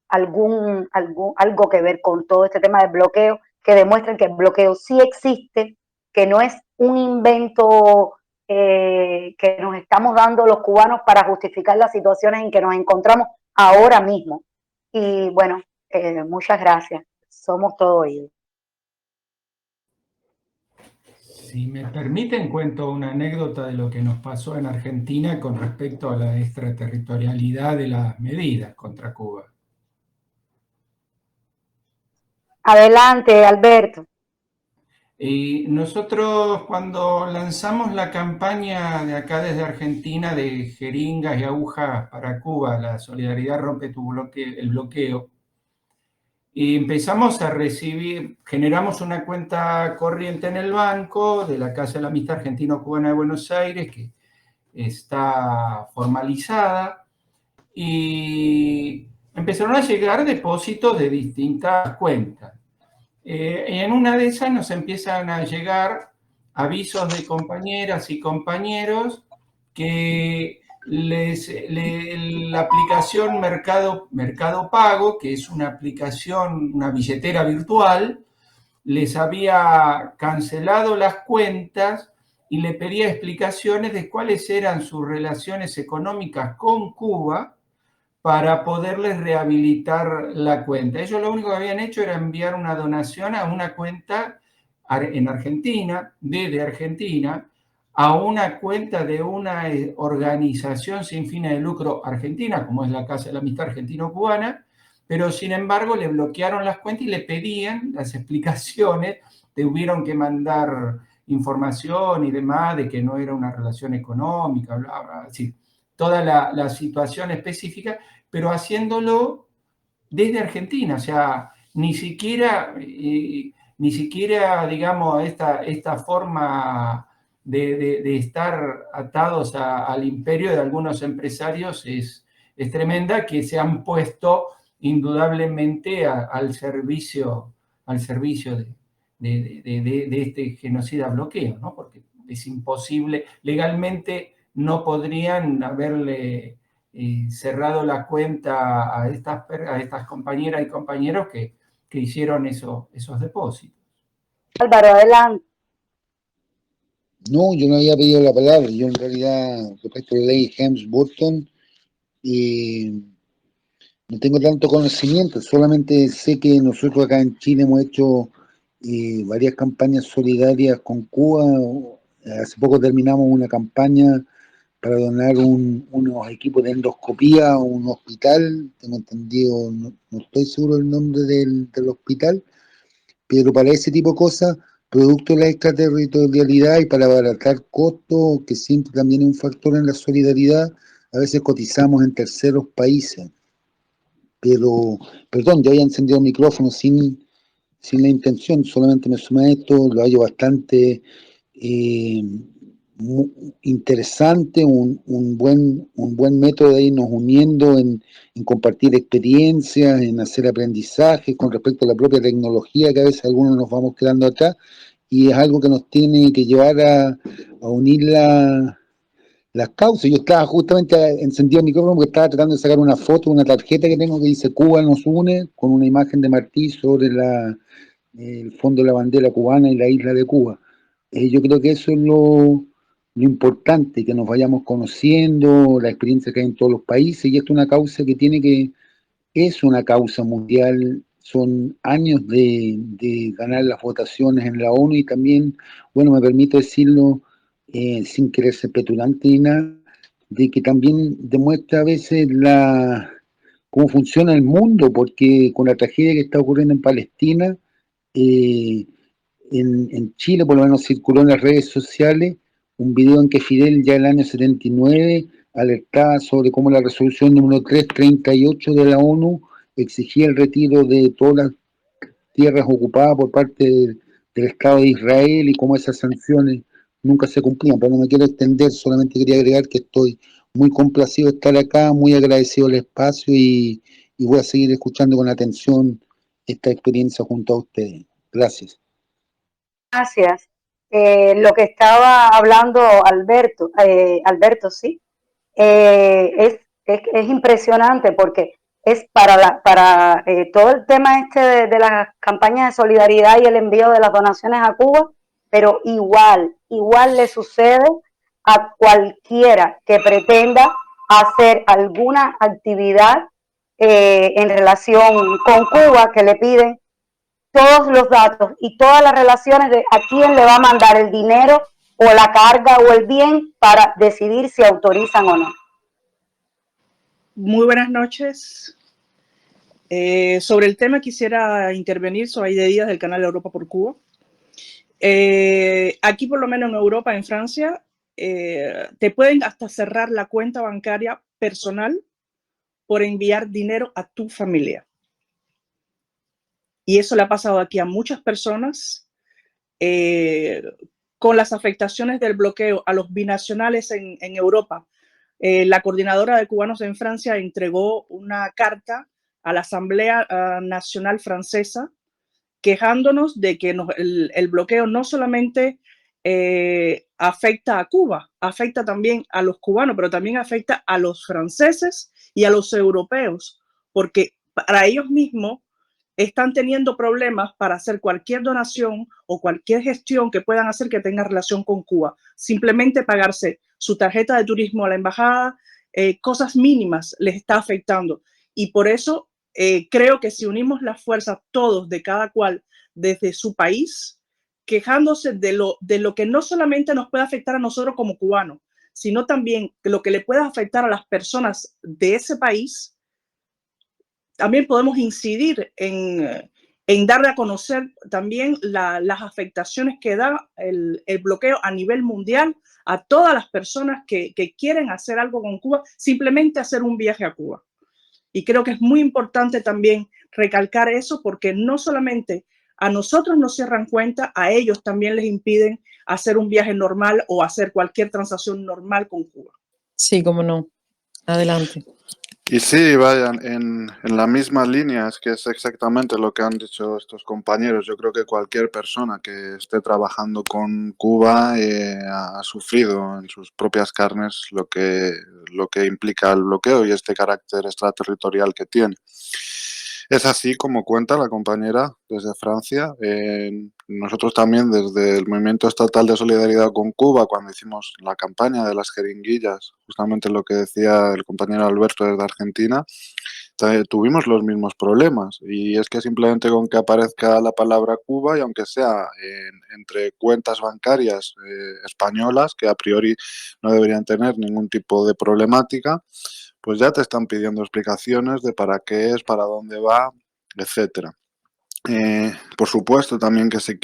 algo que ver con todo este tema del bloqueo, que demuestren que el bloqueo sí existe, que no es un invento que nos estamos dando los cubanos para justificar las situaciones en que nos encontramos ahora mismo. Y bueno, muchas gracias. Somos todo oídos. Si me permiten, cuento una anécdota de lo que nos pasó en Argentina con respecto a la extraterritorialidad de las medidas contra Cuba. Adelante, Alberto. Y nosotros, cuando lanzamos la campaña de acá desde Argentina de jeringas y agujas para Cuba, la solidaridad rompe el bloqueo, y empezamos a recibir, generamos una cuenta corriente en el banco de la Casa de la Amistad Argentino-Cubana de Buenos Aires, que está formalizada, y empezaron a llegar depósitos de distintas cuentas. En una de esas nos empiezan a llegar avisos de compañeras y compañeros que la aplicación Mercado Pago, que es una aplicación, una billetera virtual, les había cancelado las cuentas y le pedía explicaciones de cuáles eran sus relaciones económicas con Cuba para poderles rehabilitar la cuenta. Ellos lo único que habían hecho era enviar una donación a una cuenta en Argentina, desde Argentina, a una cuenta de una organización sin fines de lucro argentina, como es la Casa de la Amistad Argentino-Cubana, pero sin embargo le bloquearon las cuentas y le pedían las explicaciones, tuvieron que mandar información y demás de que no era una relación económica, bla, bla, así, toda la situación específica, pero haciéndolo desde Argentina, o sea, ni siquiera digamos, esta forma de estar atados al imperio de algunos empresarios es tremenda, que se han puesto indudablemente al servicio de este genocida bloqueo, ¿no? Porque es imposible. Legalmente no podrían haberle cerrado la cuenta a estas compañeras y compañeros que hicieron esos depósitos. Álvaro, adelante. No, yo no había pedido la palabra. Yo en realidad, respecto a la ley Helms-Burton, no tengo tanto conocimiento, solamente sé que nosotros acá en Chile hemos hecho varias campañas solidarias con Cuba. Hace poco terminamos una campaña para donar unos equipos de endoscopía a un hospital, tengo entendido, no estoy seguro del nombre del hospital, pero para ese tipo de cosas, producto de la extraterritorialidad y para abaratar costos, que siempre también es un factor en la solidaridad, a veces cotizamos en terceros países. Pero, perdón, yo había encendido el micrófono sin la intención, solamente me sumé a esto, lo hallo bastante interesante, un buen método de irnos uniendo en compartir experiencias, en hacer aprendizajes con respecto a la propia tecnología, que a veces algunos nos vamos quedando atrás, y es algo que nos tiene que llevar a unir las causas. Yo estaba justamente encendido el micrófono porque estaba tratando de sacar una foto, una tarjeta que tengo que dice Cuba nos une, con una imagen de Martí sobre el fondo de la bandera cubana y la isla de Cuba. Yo creo que eso es lo importante, que nos vayamos conociendo, la experiencia que hay en todos los países, y esto es una causa es una causa mundial, son años de ganar las votaciones en la ONU, y también, bueno, me permito decirlo, sin querer ser petulante ni nada, de que también demuestra a veces cómo funciona el mundo, porque con la tragedia que está ocurriendo en Palestina, en Chile por lo menos circuló en las redes sociales un video en que Fidel ya en el año 79 alertaba sobre cómo la resolución número 338 de la ONU exigía el retiro de todas las tierras ocupadas por parte del Estado de Israel, y cómo esas sanciones nunca se cumplían. Pero no me quiero extender, solamente quería agregar que estoy muy complacido de estar acá, muy agradecido del espacio, y voy a seguir escuchando con atención esta experiencia junto a ustedes. Gracias. Gracias. Lo que estaba hablando Alberto, sí, es impresionante, porque es para todo el tema este de las campañas de solidaridad y el envío de las donaciones a Cuba, pero igual le sucede a cualquiera que pretenda hacer alguna actividad en relación con Cuba, que le piden todos los datos y todas las relaciones de a quién le va a mandar el dinero o la carga o el bien para decidir si autorizan o no. Muy buenas noches. Sobre el tema quisiera intervenir, soy Aide Díaz del canal Europa por Cuba. Aquí por lo menos en Europa, en Francia, te pueden hasta cerrar la cuenta bancaria personal por enviar dinero a tu familia. Y eso le ha pasado aquí a muchas personas, con las afectaciones del bloqueo a los binacionales en Europa. La coordinadora de cubanos en Francia entregó una carta a la Asamblea Nacional Francesa quejándonos de que el bloqueo no solamente afecta a Cuba, afecta también a los cubanos, pero también afecta a los franceses y a los europeos, porque para ellos mismos están teniendo problemas para hacer cualquier donación o cualquier gestión que puedan hacer que tenga relación con Cuba. Simplemente pagarse su tarjeta de turismo a la embajada, cosas mínimas les está afectando. Y por eso creo que si unimos las fuerzas todos de cada cual desde su país, quejándose de lo que no solamente nos puede afectar a nosotros como cubanos, sino también lo que le puede afectar a las personas de ese país, también podemos incidir en darle a conocer también las afectaciones que da el bloqueo a nivel mundial a todas las personas que quieren hacer algo con Cuba, simplemente hacer un viaje a Cuba. Y creo que es muy importante también recalcar eso, porque no solamente a nosotros nos cierran cuenta, a ellos también les impiden hacer un viaje normal o hacer cualquier transacción normal con Cuba. Sí, cómo no. Adelante. Y sí, vayan en la misma línea, es que es exactamente lo que han dicho estos compañeros. Yo creo que cualquier persona que esté trabajando con Cuba ha sufrido en sus propias carnes lo que implica el bloqueo y este carácter extraterritorial que tiene. Es así como cuenta la compañera desde Francia. Nosotros también desde el Movimiento Estatal de Solidaridad con Cuba, cuando hicimos la campaña de las jeringuillas, justamente lo que decía el compañero Alberto desde Argentina, tuvimos los mismos problemas. Y es que simplemente con que aparezca la palabra Cuba, y aunque sea entre cuentas bancarias españolas, que a priori no deberían tener ningún tipo de problemática, pues ya te están pidiendo explicaciones de para qué es, para dónde va, etcétera. Por supuesto también que si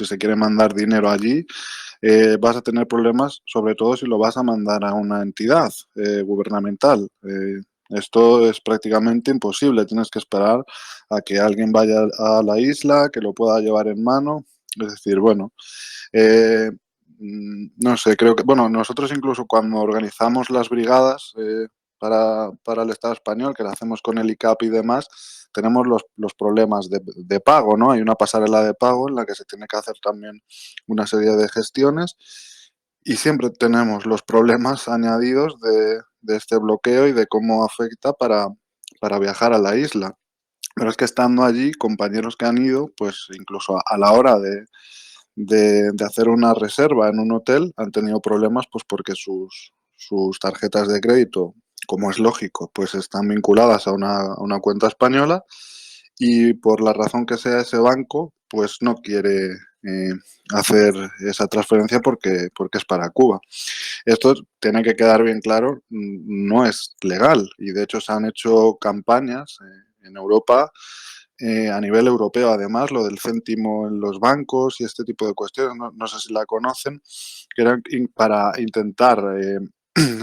se quiere mandar dinero allí, vas a tener problemas, sobre todo si lo vas a mandar a una entidad gubernamental. Esto es prácticamente imposible, tienes que esperar a que alguien vaya a la isla, que lo pueda llevar en mano. Es decir, bueno, no sé, creo que, bueno, nosotros incluso cuando organizamos las brigadas para el Estado español, que lo hacemos con el ICAP y demás, tenemos los problemas de pago, ¿no? Hay una pasarela de pago en la que se tiene que hacer también una serie de gestiones y siempre tenemos los problemas añadidos de este bloqueo y de cómo afecta para viajar a la isla. Pero es que estando allí, compañeros que han ido, pues incluso a la hora de hacer una reserva en un hotel han tenido problemas pues porque sus tarjetas de crédito, como es lógico, pues están vinculadas a una cuenta española y por la razón que sea ese banco, pues no quiere hacer esa transferencia porque es para Cuba. Esto tiene que quedar bien claro, no es legal y de hecho se han hecho campañas en Europa a nivel europeo, además, lo del céntimo en los bancos y este tipo de cuestiones, no sé si la conocen, que eran para intentar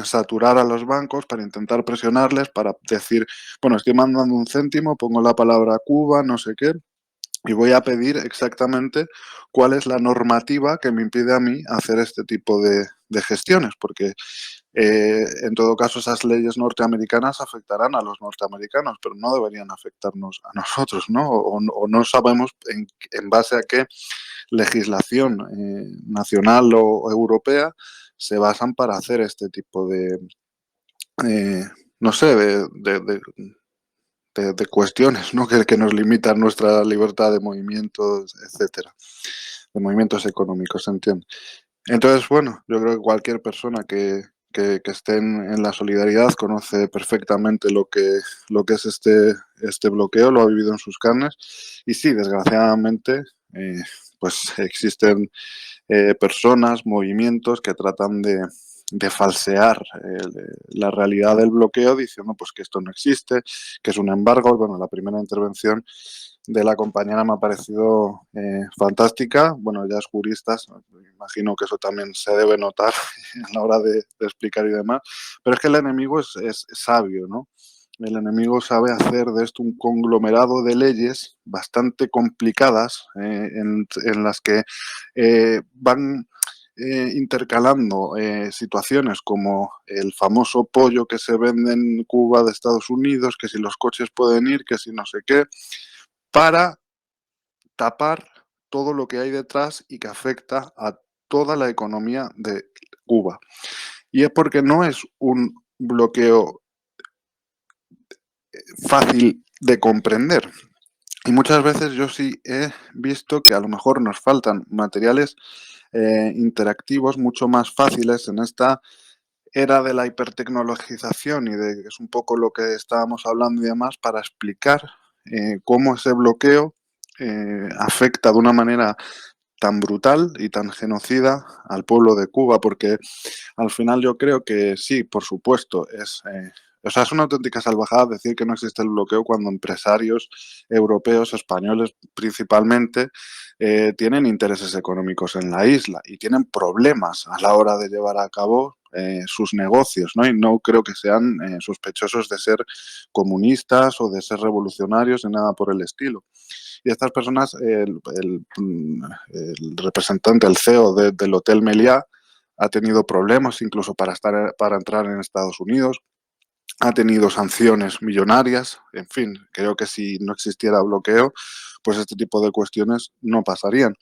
saturar a los bancos, para intentar presionarles, para decir, bueno, estoy mandando un céntimo, pongo la palabra Cuba, no sé qué, y voy a pedir exactamente cuál es la normativa que me impide a mí hacer este tipo de gestiones, porque en todo caso, esas leyes norteamericanas afectarán a los norteamericanos, pero no deberían afectarnos a nosotros, ¿no? O no sabemos en base a qué legislación nacional o europea se basan para hacer este tipo no sé, de cuestiones, ¿no? Que nos limitan nuestra libertad de movimientos, etcétera, de movimientos económicos, ¿se entiende? Entonces, bueno, yo creo que cualquier persona que esté en la solidaridad conoce perfectamente lo que es este bloqueo, lo ha vivido en sus carnes. Y sí, desgraciadamente, pues existen personas, movimientos que tratan de falsear la realidad del bloqueo diciendo pues que esto no existe, que es un embargo. Bueno, la primera intervención de la compañera me ha parecido fantástica. Bueno, ella es jurista, me imagino que eso también se debe notar a la hora de explicar y demás, pero es que el enemigo es sabio, ¿no? El enemigo sabe hacer de esto un conglomerado de leyes bastante complicadas en las que van intercalando situaciones como el famoso pollo que se vende en Cuba de Estados Unidos, que si los coches pueden ir, que si no sé qué, para tapar todo lo que hay detrás y que afecta a toda la economía de Cuba. Y es porque no es un bloqueo fácil de comprender. Y muchas veces yo sí he visto que a lo mejor nos faltan materiales interactivos mucho más fáciles en esta era de la hipertecnologización y de es un poco lo que estábamos hablando y demás para explicar cómo ese bloqueo afecta de una manera tan brutal y tan genocida al pueblo de Cuba, porque al final yo creo que sí, por supuesto, o sea, es una auténtica salvajada decir que no existe el bloqueo cuando empresarios europeos, españoles principalmente, tienen intereses económicos en la isla y tienen problemas a la hora de llevar a cabo sus negocios, ¿no? Y no creo que sean sospechosos de ser comunistas o de ser revolucionarios ni nada por el estilo. Y estas personas, el representante, el CEO del Hotel Meliá, ha tenido problemas incluso para entrar en Estados Unidos. ha tenido sanciones millonarias. En fin, creo que si no existiera bloqueo, pues este tipo de cuestiones no pasarían.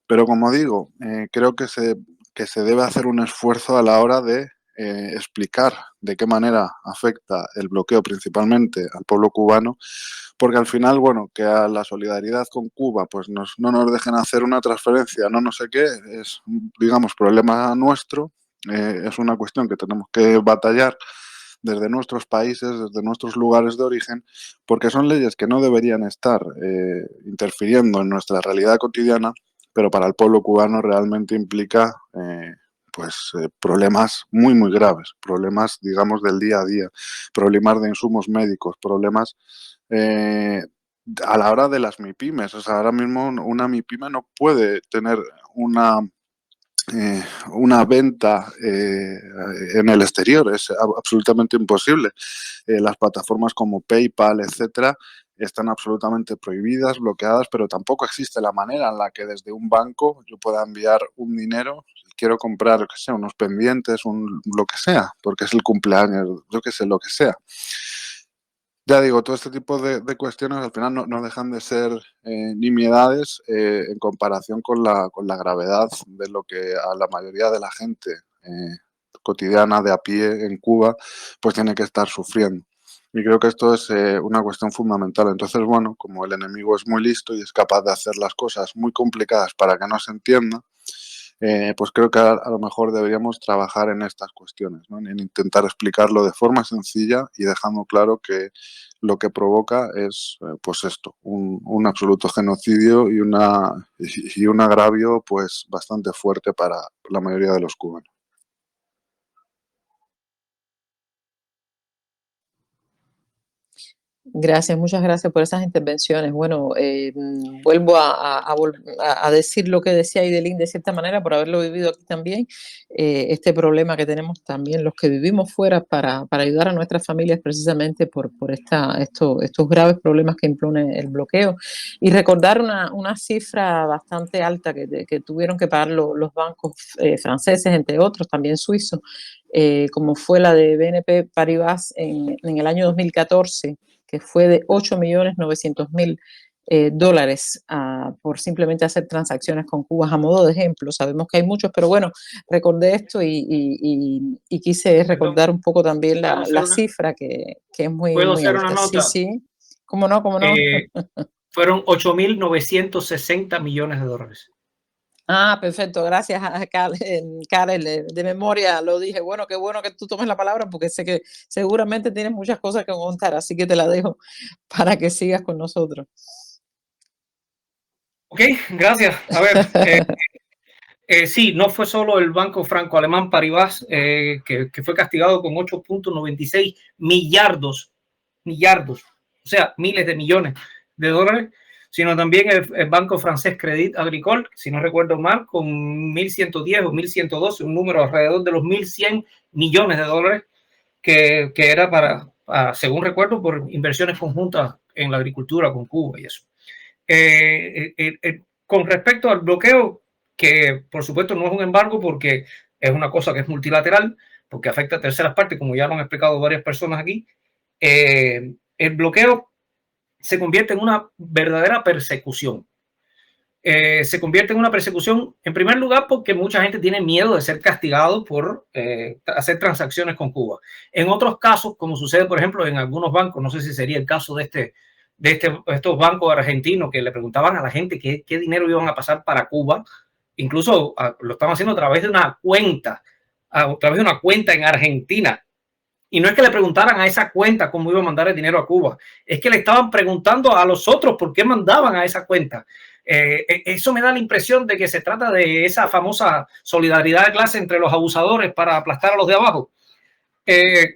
Pero como digo, creo que se debe hacer un esfuerzo a la hora de explicar de qué manera afecta el bloqueo principalmente al pueblo cubano, porque al final, bueno, que a la solidaridad con Cuba pues no nos dejen hacer una transferencia, no sé qué, es, digamos, problema nuestro, es una cuestión que tenemos que batallar desde nuestros países, desde nuestros lugares de origen, porque son leyes que no deberían estar interfiriendo en nuestra realidad cotidiana, pero para el pueblo cubano realmente implica problemas muy, muy graves, problemas, digamos, del día a día, problemas de insumos médicos, problemas a la hora de las MIPYMES. O sea, ahora mismo una MIPYME no puede tener una venta en el exterior, es absolutamente imposible. Las plataformas como PayPal, etcétera, están absolutamente prohibidas, bloqueadas, pero tampoco existe la manera en la que desde un banco yo pueda enviar un dinero, si quiero comprar, lo que sea, unos pendientes, lo que sea, porque es el cumpleaños, yo que sé, lo que sea. Ya digo, todo este tipo de cuestiones al final no dejan de ser nimiedades en comparación con la gravedad de lo que a la mayoría de la gente cotidiana de a pie en Cuba pues tiene que estar sufriendo. Y creo que esto es una cuestión fundamental. Entonces, bueno, como el enemigo es muy listo y es capaz de hacer las cosas muy complicadas para que no se entienda, pues creo que a lo mejor deberíamos trabajar en estas cuestiones, ¿no? En intentar explicarlo de forma sencilla y dejando claro que lo que provoca es, pues esto, un absoluto genocidio y un agravio pues bastante fuerte para la mayoría de los cubanos. Gracias, muchas gracias por esas intervenciones. Bueno, vuelvo a decir lo que decía Idelín de cierta manera, por haberlo vivido aquí también, este problema que tenemos también los que vivimos fuera para ayudar a nuestras familias precisamente por estos graves problemas que impone el bloqueo. Y recordar una cifra bastante alta que tuvieron que pagar los bancos franceses, entre otros, también suizos, como fue la de BNP Paribas en el año 2014, que fue de $8.900.000 por simplemente hacer transacciones con Cuba, a modo de ejemplo. Sabemos que hay muchos, pero bueno, recordé esto y quise recordar un poco también la cifra que es muy, ¿Puedo muy hacer una alta. nota? Sí. ¿Cómo no? ¿Cómo no? Fueron 8.960 millones de dólares. Ah, perfecto, gracias a Karel, de memoria lo dije. Bueno, qué bueno que tú tomes la palabra porque sé que seguramente tienes muchas cosas que contar, así que te la dejo para que sigas con nosotros. Ok, gracias. A ver, sí, no fue solo el banco franco-alemán Paribas que fue castigado con 8.96 millardos, o sea, miles de millones de dólares, sino también el banco francés Crédit Agricole, si no recuerdo mal, con 1.110 o 1.112, un número alrededor de los 1.100 millones de dólares, que era para, según recuerdo, por inversiones conjuntas en la agricultura con Cuba y eso. Con respecto al bloqueo, que por supuesto no es un embargo porque es una cosa que es multilateral, porque afecta a terceras partes, como ya lo han explicado varias personas aquí, el bloqueo se convierte en una verdadera persecución. Se convierte en una persecución, en primer lugar, porque mucha gente tiene miedo de ser castigado por hacer transacciones con Cuba. En otros casos, como sucede, por ejemplo, en algunos bancos, no sé si sería el caso de estos bancos argentinos que le preguntaban a la gente qué dinero iban a pasar para Cuba, incluso lo estaban haciendo a través de una cuenta en Argentina. Y no es que le preguntaran a esa cuenta cómo iba a mandar el dinero a Cuba, es que le estaban preguntando a los otros por qué mandaban a esa cuenta. Eso me da la impresión de que se trata de esa famosa solidaridad de clase entre los abusadores para aplastar a los de abajo.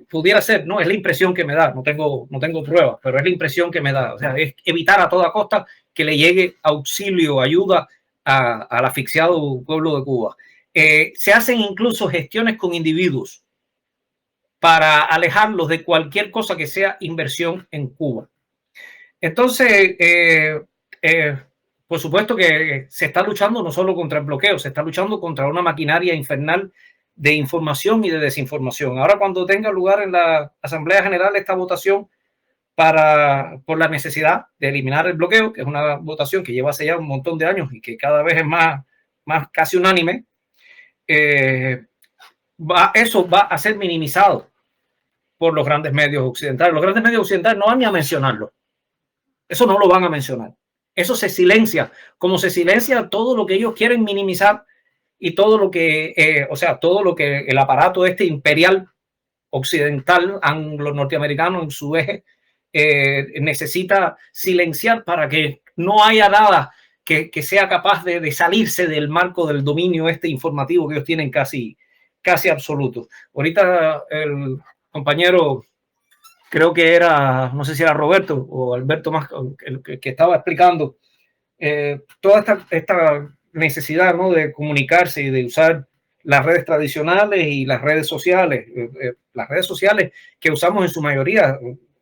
Pudiera ser, no, es la impresión que me da, no tengo pruebas, pero es la impresión que me da. O sea, es evitar a toda costa que le llegue auxilio, ayuda al asfixiado pueblo de Cuba. Se hacen incluso gestiones con individuos para alejarlos de cualquier cosa que sea inversión en Cuba. Entonces, por supuesto que se está luchando no solo contra el bloqueo, se está luchando contra una maquinaria infernal de información y de desinformación. Ahora, cuando tenga lugar en la Asamblea General esta votación por la necesidad de eliminar el bloqueo, que es una votación que lleva hace ya un montón de años y que cada vez es más casi unánime, eso va a ser minimizado por los grandes medios occidentales. Los grandes medios occidentales no van ni a mencionarlo. Eso no lo van a mencionar. Eso se silencia, como se silencia todo lo que ellos quieren minimizar y todo lo que, todo lo que el aparato imperial occidental, anglo-norteamericano en su eje, necesita silenciar para que no haya nada que sea capaz de salirse del marco del dominio informativo que ellos tienen casi absoluto. Ahorita el compañero, creo que era, no sé si era Roberto o Alberto más, el que estaba explicando toda esta necesidad, ¿no?, de comunicarse y de usar las redes tradicionales y las redes sociales. Las redes sociales que usamos en su mayoría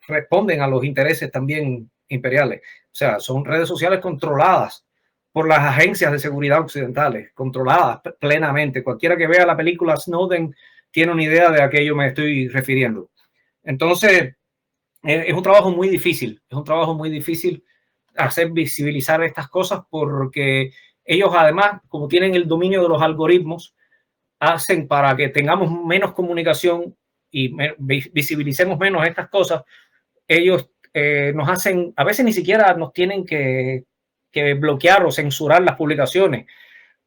responden a los intereses también imperiales. O sea, son redes sociales controladas por las agencias de seguridad occidentales, controladas plenamente. Cualquiera que vea la película Snowden tiene una idea de a qué yo me estoy refiriendo. Entonces, es un trabajo muy difícil. Es un trabajo muy difícil hacer visibilizar estas cosas porque ellos, además, como tienen el dominio de los algoritmos, hacen para que tengamos menos comunicación y visibilicemos menos estas cosas. Ellos nos hacen, a veces ni siquiera nos tienen que bloquear o censurar las publicaciones.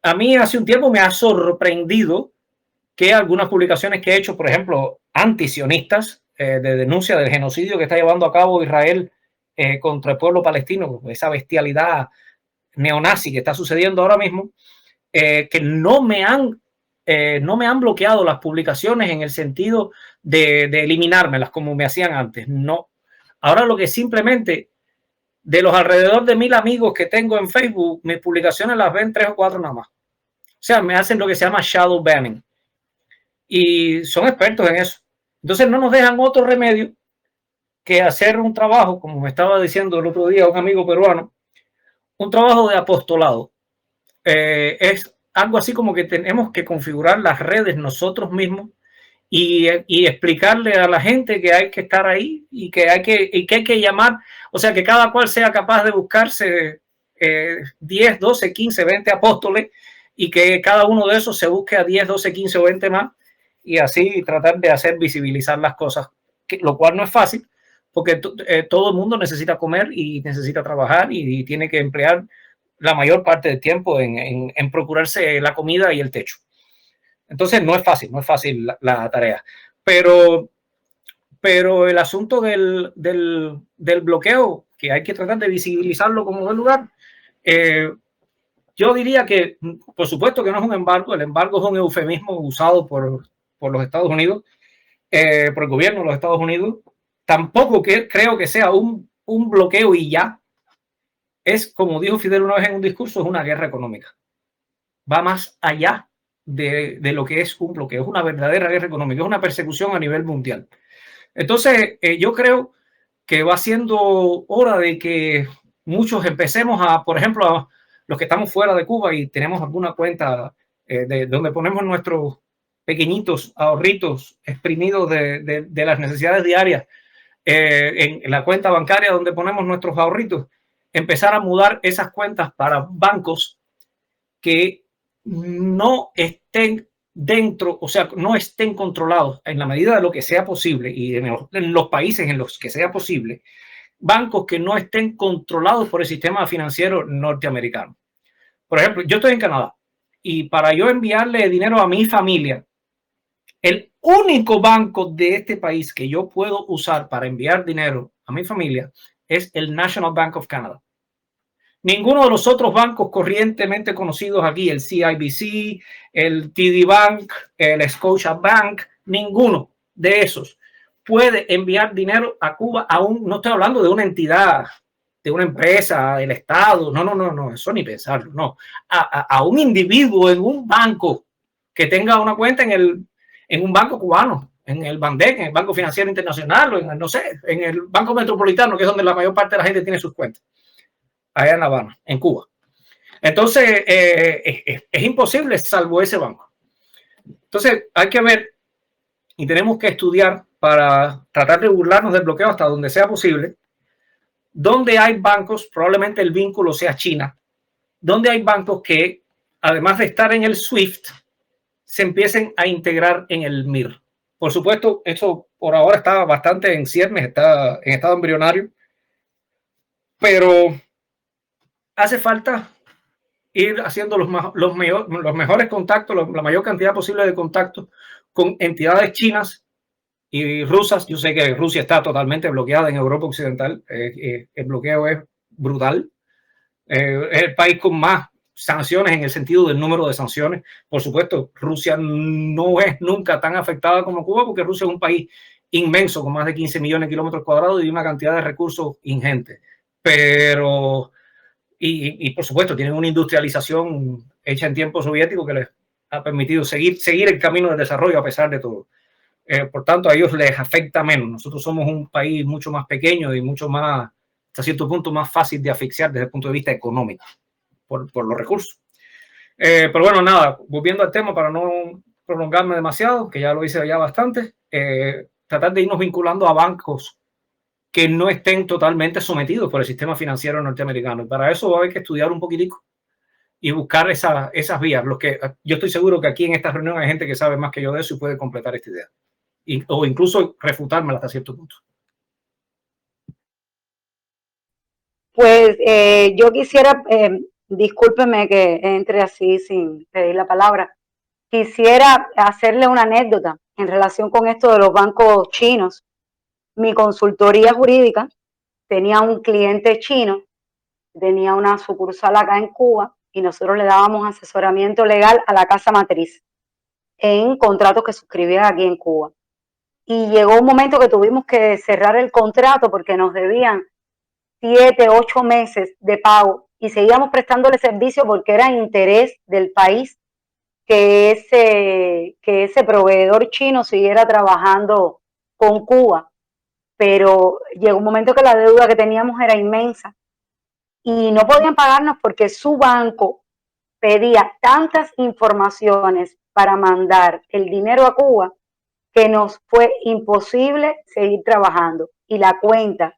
A mí hace un tiempo me ha sorprendido que algunas publicaciones que he hecho, por ejemplo, antisionistas, de denuncia del genocidio que está llevando a cabo Israel contra el pueblo palestino, esa bestialidad neonazi que está sucediendo ahora mismo, que no me han bloqueado las publicaciones en el sentido de eliminármelas como me hacían antes. No. Ahora lo que simplemente, de los alrededor de 1000 amigos que tengo en Facebook, mis publicaciones las ven 3 o 4 nada más. O sea, me hacen lo que se llama shadow banning. Y son expertos en eso. Entonces no nos dejan otro remedio que hacer un trabajo, como me estaba diciendo el otro día un amigo peruano, un trabajo de apostolado. Es algo así como que tenemos que configurar las redes nosotros mismos y explicarle a la gente que hay que estar ahí y que hay que llamar, o sea, que cada cual sea capaz de buscarse 10, 12, 15, 20 apóstoles y que cada uno de esos se busque a 10, 12, 15 o 20 más y así tratar de hacer visibilizar las cosas, lo cual no es fácil porque todo el mundo necesita comer y necesita trabajar y tiene que emplear la mayor parte del tiempo en procurarse la comida y el techo. Entonces no es fácil la tarea. Pero el asunto del bloqueo, que hay que tratar de visibilizarlo como buen lugar, yo diría que, por supuesto que no es un embargo. El embargo es un eufemismo usado por los Estados Unidos, por el gobierno de los Estados Unidos. Tampoco creo que sea un bloqueo y ya. Es, como dijo Fidel una vez en un discurso, es una guerra económica. Va más allá de lo que es un bloqueo. Es una verdadera guerra económica, es una persecución a nivel mundial. Entonces, yo creo que va siendo hora de que muchos empecemos por ejemplo, a los que estamos fuera de Cuba y tenemos alguna cuenta de donde ponemos nuestros pequeñitos ahorritos exprimidos de las necesidades diarias, en la cuenta bancaria donde ponemos nuestros ahorritos, empezar a mudar esas cuentas para bancos que no estén dentro, o sea, no estén controlados en la medida de lo que sea posible y en los países en los que sea posible, bancos que no estén controlados por el sistema financiero norteamericano. Por ejemplo, yo estoy en Canadá y para yo enviarle dinero a mi familia, el único banco de este país que yo puedo usar para enviar dinero a mi familia es el National Bank of Canada. Ninguno de los otros bancos corrientemente conocidos aquí, el CIBC, el TD Bank, el Scotia Bank, ninguno de esos puede enviar dinero a Cuba. No estoy hablando de una entidad, de una empresa, del Estado, no, eso ni pensarlo, no. A un individuo en un banco que tenga una cuenta en un banco cubano, en el Bandec, en el Banco Financiero Internacional, o en el Banco Metropolitano, que es donde la mayor parte de la gente tiene sus cuentas, allá en La Habana, en Cuba. Entonces, es imposible salvo ese banco. Entonces hay que ver y tenemos que estudiar para tratar de burlarnos del bloqueo hasta donde sea posible. Donde hay bancos, probablemente el vínculo sea China, donde hay bancos que, además de estar en el SWIFT, se empiecen a integrar en el MIR. Por supuesto, eso por ahora está bastante en ciernes, está en estado embrionario, pero hace falta ir haciendo los mejores contactos, la mayor cantidad posible de contactos con entidades chinas y rusas. Yo sé que Rusia está totalmente bloqueada en Europa Occidental, el bloqueo es brutal. Es el país con más sanciones en el sentido del número de sanciones. Por supuesto, Rusia no es nunca tan afectada como Cuba, porque Rusia es un país inmenso con más de 15 millones de kilómetros cuadrados y una cantidad de recursos ingente. Pero, y por supuesto, tienen una industrialización hecha en tiempo soviético que les ha permitido seguir el camino de desarrollo a pesar de todo. Por tanto, a ellos les afecta menos. Nosotros somos un país mucho más pequeño y mucho más, hasta cierto punto, más fácil de asfixiar desde el punto de vista económico por los recursos. Pero bueno, nada, volviendo al tema para no prolongarme demasiado, que ya lo hice ya bastante, tratar de irnos vinculando a bancos que no estén totalmente sometidos por el sistema financiero norteamericano. Y para eso va a haber que estudiar un poquitico y buscar esas vías. Yo estoy seguro que aquí en esta reunión hay gente que sabe más que yo de eso y puede completar esta idea. O incluso refutármela hasta cierto punto. Pues yo quisiera, discúlpeme que entre así sin pedir la palabra, quisiera hacerle una anécdota en relación con esto de los bancos chinos. Mi consultoría jurídica tenía un cliente chino, tenía una sucursal acá en Cuba y nosotros le dábamos asesoramiento legal a la casa matriz en contratos que suscribía aquí en Cuba. Y llegó un momento que tuvimos que cerrar el contrato porque nos debían 7, 8 meses de pago y seguíamos prestándole servicio porque era interés del país que ese proveedor chino siguiera trabajando con Cuba. Pero llegó un momento que la deuda que teníamos era inmensa y no podían pagarnos porque su banco pedía tantas informaciones para mandar el dinero a Cuba que nos fue imposible seguir trabajando y la cuenta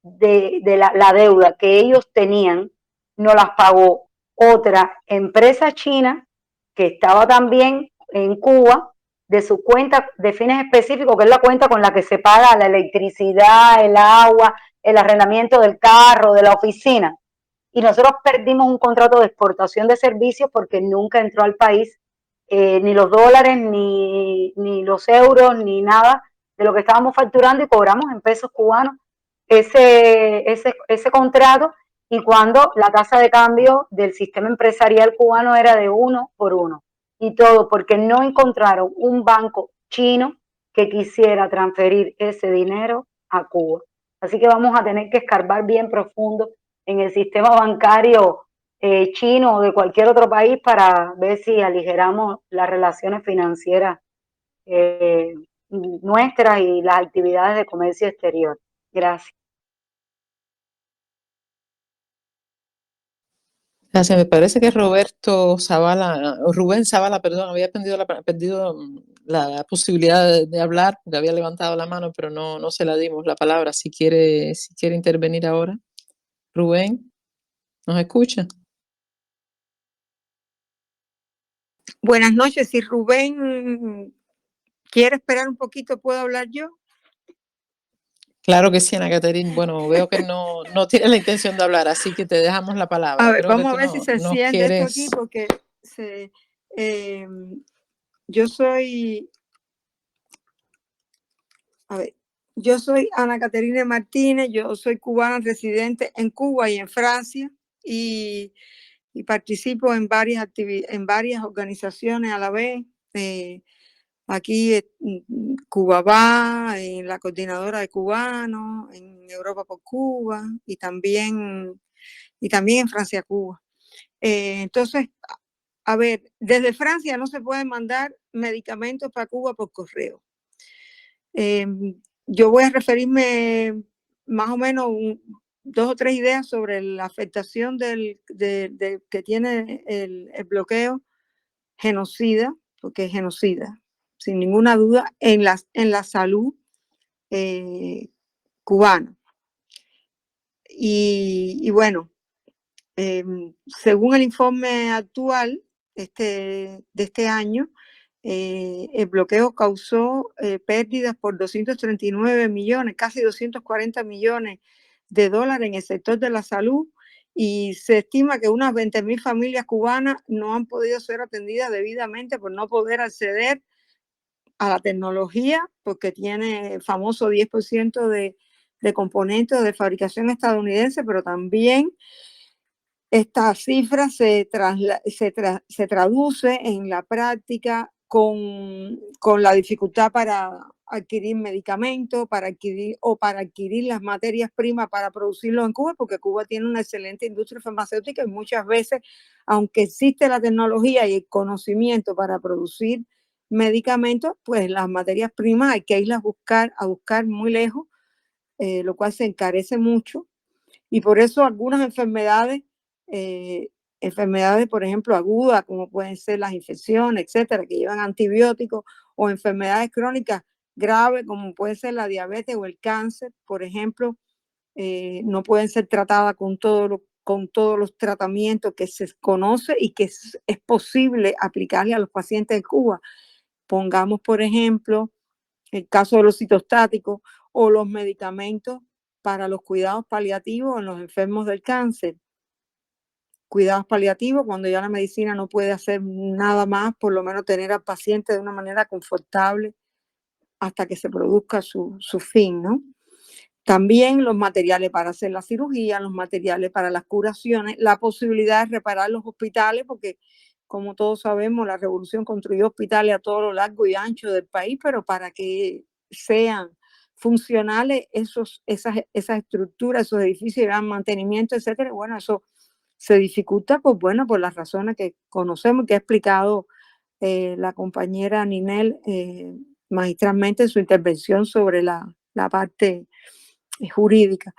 de la deuda que ellos tenían no las pagó otra empresa china que estaba también en Cuba de su cuenta de fines específicos, que es la cuenta con la que se paga la electricidad, el agua, el arrendamiento del carro, de la oficina. Y nosotros perdimos un contrato de exportación de servicios porque nunca entró al país ni los dólares, ni los euros, ni nada de lo que estábamos facturando y cobramos en pesos cubanos ese contrato y cuando la tasa de cambio del sistema empresarial cubano era de 1 por 1 y todo porque no encontraron un banco chino que quisiera transferir ese dinero a Cuba. Así que vamos a tener que escarbar bien profundo en el sistema bancario chino o de cualquier otro país para ver si aligeramos las relaciones financieras nuestras y las actividades de comercio exterior. Gracias. Gracias. Me parece que Rubén Zavala, perdón, había perdido la posibilidad de hablar, porque había levantado la mano, pero no se la dimos la palabra. Si quiere intervenir ahora. Rubén, ¿nos escucha? Buenas noches. Si Rubén quiere esperar un poquito, ¿puedo hablar yo? Claro que sí, Ana Caterina. Bueno, veo que no tiene la intención de hablar, así que te dejamos la palabra. A ver, vamos a ver si se enciende esto aquí, porque yo soy Ana Caterina Martínez, yo soy cubana residente en Cuba y en Francia y participo en varias organizaciones a la vez. Aquí Cuba Va, en la coordinadora de cubanos, en Europa por Cuba y también en Francia Cuba. Entonces, a ver, desde Francia no se pueden mandar medicamentos para Cuba por correo. Yo voy a referirme más o menos 2 o 3 ideas sobre la afectación que tiene el bloqueo genocida, porque es genocida, sin ninguna duda, en la salud cubana. Y bueno, según el informe actual de este año, el bloqueo causó pérdidas por 239 millones, casi 240 millones de dólares en el sector de la salud, y se estima que unas 20.000 familias cubanas no han podido ser atendidas debidamente por no poder acceder a la tecnología, porque tiene el famoso 10% de componentes de fabricación estadounidense, pero también esta cifra se traduce en la práctica con la dificultad para adquirir medicamentos, para adquirir las materias primas para producirlo en Cuba, porque Cuba tiene una excelente industria farmacéutica y muchas veces, aunque existe la tecnología y el conocimiento para producir medicamentos, pues las materias primas hay que irlas a buscar muy lejos, lo cual se encarece mucho. Y por eso algunas enfermedades, por ejemplo, agudas, como pueden ser las infecciones, etcétera, que llevan antibióticos, o enfermedades crónicas graves, como puede ser la diabetes o el cáncer, por ejemplo, no pueden ser tratadas con todos los tratamientos que se conoce y que es posible aplicarle a los pacientes en Cuba. Pongamos, por ejemplo, el caso de los citostáticos o los medicamentos para los cuidados paliativos en los enfermos del cáncer. Cuidados paliativos cuando ya la medicina no puede hacer nada más, por lo menos tener al paciente de una manera confortable hasta que se produzca su fin, ¿no? También los materiales para hacer la cirugía, los materiales para las curaciones, la posibilidad de reparar los hospitales, porque como todos sabemos, la revolución construyó hospitales a todo lo largo y ancho del país, pero para que sean funcionales esas estructuras, esos edificios, dan mantenimiento, etcétera, bueno, eso se dificulta, pues bueno, por las razones que conocemos, que ha explicado la compañera Ninel magistralmente en su intervención sobre la parte jurídica.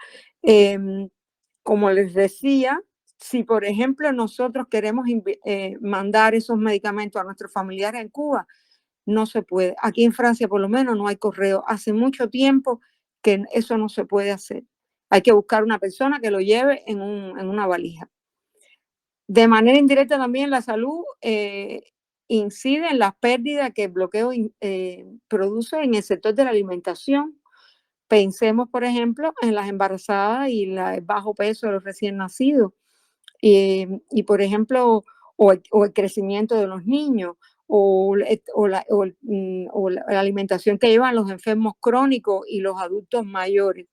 Como les decía, si por ejemplo nosotros queremos mandar esos medicamentos a nuestros familiares en Cuba, no se puede. Aquí en Francia por lo menos no hay correo. Hace mucho tiempo que eso no se puede hacer. Hay que buscar una persona que lo lleve en una valija. De manera indirecta también la salud incide en las pérdidas que el bloqueo produce en el sector de la alimentación. Pensemos, por ejemplo, en las embarazadas y el bajo peso de los recién nacidos. Y por ejemplo, o el crecimiento de los niños, o la alimentación que llevan los enfermos crónicos y los adultos mayores.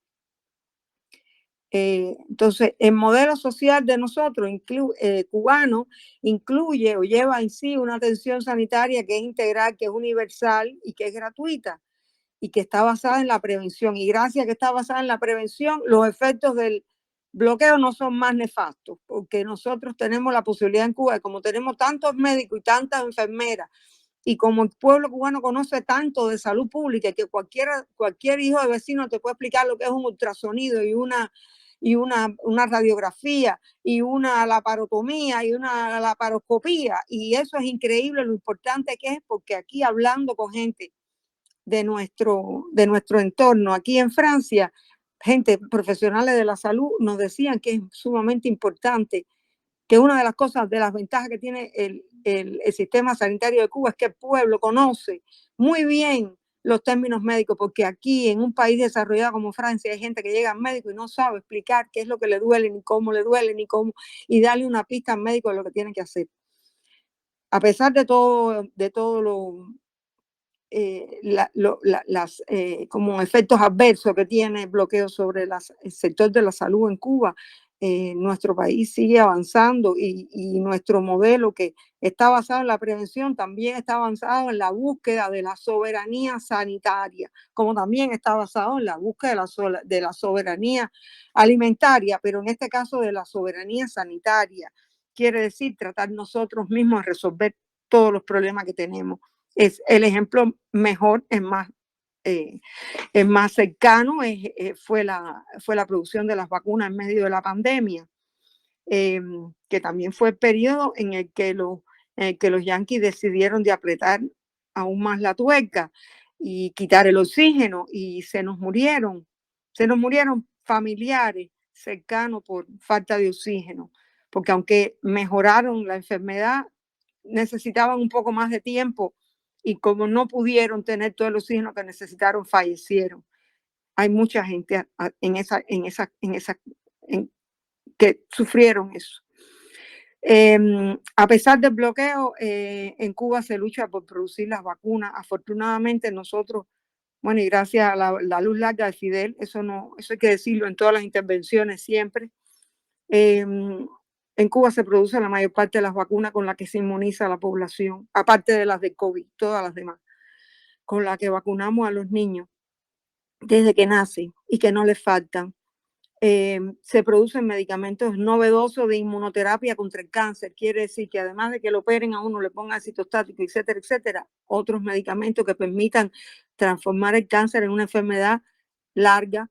Entonces, el modelo social de nosotros, cubano, incluye o lleva en sí una atención sanitaria que es integral, que es universal y que es gratuita, y que está basada en la prevención. Y gracias a que está basada en la prevención, los efectos del bloqueo no son más nefastos, porque nosotros tenemos la posibilidad en Cuba, como tenemos tantos médicos y tantas enfermeras, y como el pueblo cubano conoce tanto de salud pública, que cualquier hijo de vecino te puede explicar lo que es un ultrasonido y una radiografía y una laparotomía y una laparoscopía, y eso es increíble lo importante que es, porque aquí hablando con gente de nuestro entorno, aquí en Francia, gente profesionales de la salud nos decían que es sumamente importante, que una de las cosas, de las ventajas que tiene el sistema sanitario de Cuba es que el pueblo conoce muy bien los términos médicos, porque aquí en un país desarrollado como Francia hay gente que llega al médico y no sabe explicar qué es lo que le duele, ni cómo le duele, y darle una pista al médico de lo que tiene que hacer. A pesar de todo como efectos adversos que tiene el bloqueo sobre el sector de la salud en Cuba, nuestro país sigue avanzando y nuestro modelo, que está basado en la prevención, también está basado en la búsqueda de la soberanía sanitaria, como también está basado en la búsqueda de la soberanía alimentaria, pero en este caso de la soberanía sanitaria. Quiere decir tratar nosotros mismos de resolver todos los problemas que tenemos. Es el ejemplo mejor, es más cercano, fue la producción de las vacunas en medio de la pandemia, que también fue el periodo en el que que los yanquis decidieron de apretar aún más la tuerca y quitar el oxígeno, y se nos murieron familiares cercanos por falta de oxígeno, porque aunque mejoraron la enfermedad, necesitaban un poco más de tiempo, y como no pudieron tener todo el oxígeno que necesitaron, fallecieron. Hay mucha gente que sufrieron eso. A pesar del bloqueo, en Cuba se lucha por producir las vacunas. Afortunadamente nosotros, bueno, y gracias a la luz larga de Fidel, eso hay que decirlo en todas las intervenciones siempre, en Cuba se produce la mayor parte de las vacunas con las que se inmuniza a la población, aparte de las de COVID, todas las demás, con las que vacunamos a los niños desde que nacen y que no les faltan. Se producen medicamentos novedosos de inmunoterapia contra el cáncer. Quiere decir que además de que lo operen a uno, le pongan citostático, etcétera, etcétera, otros medicamentos que permitan transformar el cáncer en una enfermedad larga,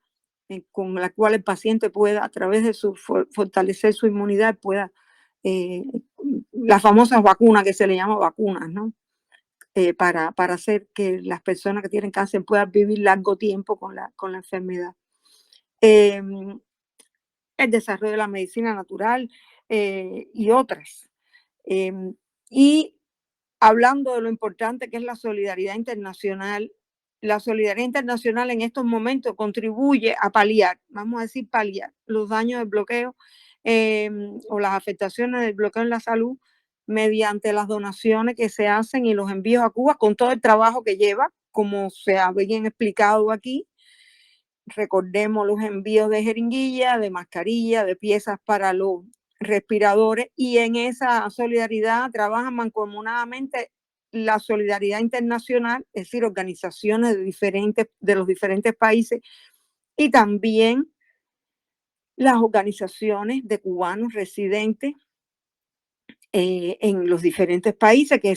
con la cual el paciente pueda, a través de fortalecer su inmunidad, pueda, las famosas vacunas, que se le llama vacunas, ¿no? Para hacer que las personas que tienen cáncer puedan vivir largo tiempo con la enfermedad. El desarrollo de la medicina natural y otras. Y hablando de lo importante que es la solidaridad internacional en estos momentos contribuye a paliar, vamos a decir paliar, los daños del bloqueo o las afectaciones del bloqueo en la salud mediante las donaciones que se hacen y los envíos a Cuba, con todo el trabajo que lleva, como se ha bien explicado aquí. Recordemos los envíos de jeringuilla, de mascarilla, de piezas para los respiradores, y en esa solidaridad trabajan mancomunadamente la solidaridad internacional, es decir, organizaciones de los diferentes países, y también las organizaciones de cubanos residentes en los diferentes países que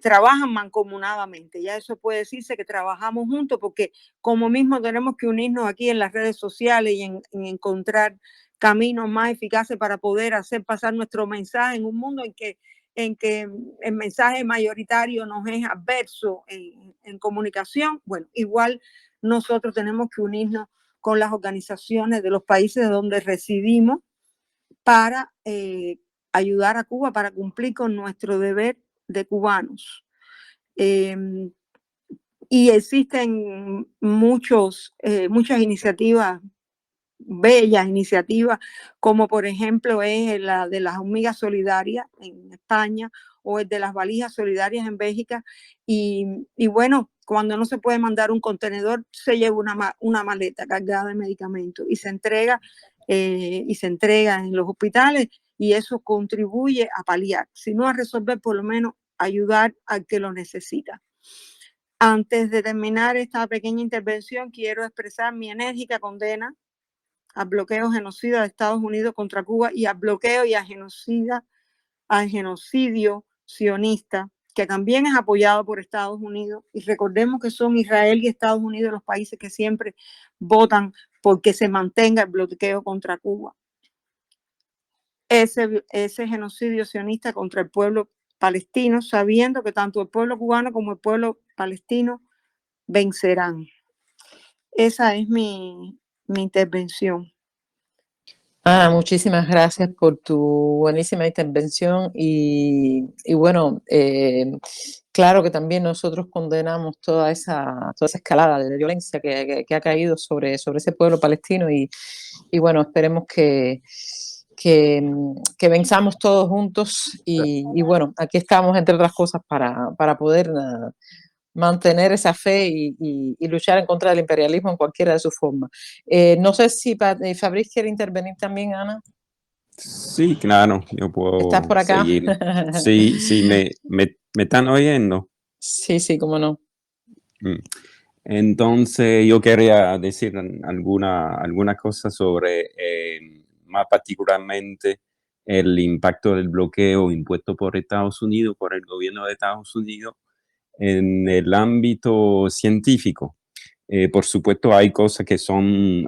trabajan mancomunadamente. Ya eso puede decirse que trabajamos juntos, porque como mismo tenemos que unirnos aquí en las redes sociales y en encontrar caminos más eficaces para poder hacer pasar nuestro mensaje en un mundo en que el mensaje mayoritario nos es adverso en comunicación. Bueno, igual nosotros tenemos que unirnos con las organizaciones de los países donde residimos para ayudar a Cuba, para cumplir con nuestro deber de cubanos. Y existen muchas iniciativas, bellas iniciativas, como por ejemplo es la de las hormigas solidarias en España, o el de las valijas solidarias en Bélgica. Y bueno, cuando no se puede mandar un contenedor, se lleva una maleta cargada de medicamentos y se entrega en los hospitales, y eso contribuye a paliar, si no a resolver, por lo menos ayudar al que lo necesita. Antes de terminar esta pequeña intervención, quiero expresar mi enérgica condena al bloqueo genocida de Estados Unidos contra Cuba, y al bloqueo y al genocidio sionista, que también es apoyado por Estados Unidos. Y recordemos que son Israel y Estados Unidos los países que siempre votan porque se mantenga el bloqueo contra Cuba. Ese genocidio sionista contra el pueblo palestino, sabiendo que tanto el pueblo cubano como el pueblo palestino vencerán. Esa es mi intervención. Muchísimas gracias por tu buenísima intervención, y bueno, claro que también nosotros condenamos toda esa escalada de violencia que ha caído sobre ese pueblo palestino, y bueno, esperemos que venzamos todos juntos, y bueno, aquí estamos, entre otras cosas, para poder mantener esa fe y luchar en contra del imperialismo en cualquiera de sus formas. No sé si Fabrice quiere intervenir también, Ana. Sí, claro, yo puedo. ¿Estás por acá? Seguir. Sí, ¿me están oyendo? Sí, cómo no. Entonces, yo quería decir alguna cosa sobre, más particularmente, el impacto del bloqueo impuesto por Estados Unidos, por el gobierno de Estados Unidos, en el ámbito científico. Por supuesto, hay cosas que son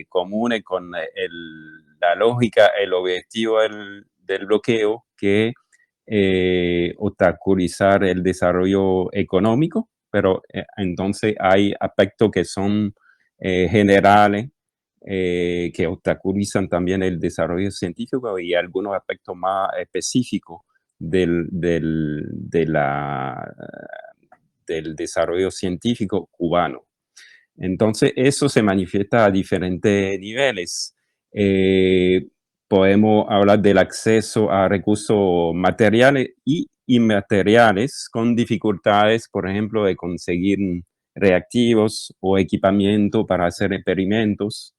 comunes con la lógica, el objetivo del bloqueo, que obstaculizar el desarrollo económico, pero entonces hay aspectos que son generales, que obstaculizan también el desarrollo científico y algunos aspectos más específicos del desarrollo científico cubano. Entonces, eso se manifiesta a diferentes niveles. Podemos hablar del acceso a recursos materiales y inmateriales con dificultades, por ejemplo, de conseguir reactivos o equipamiento para hacer experimentos.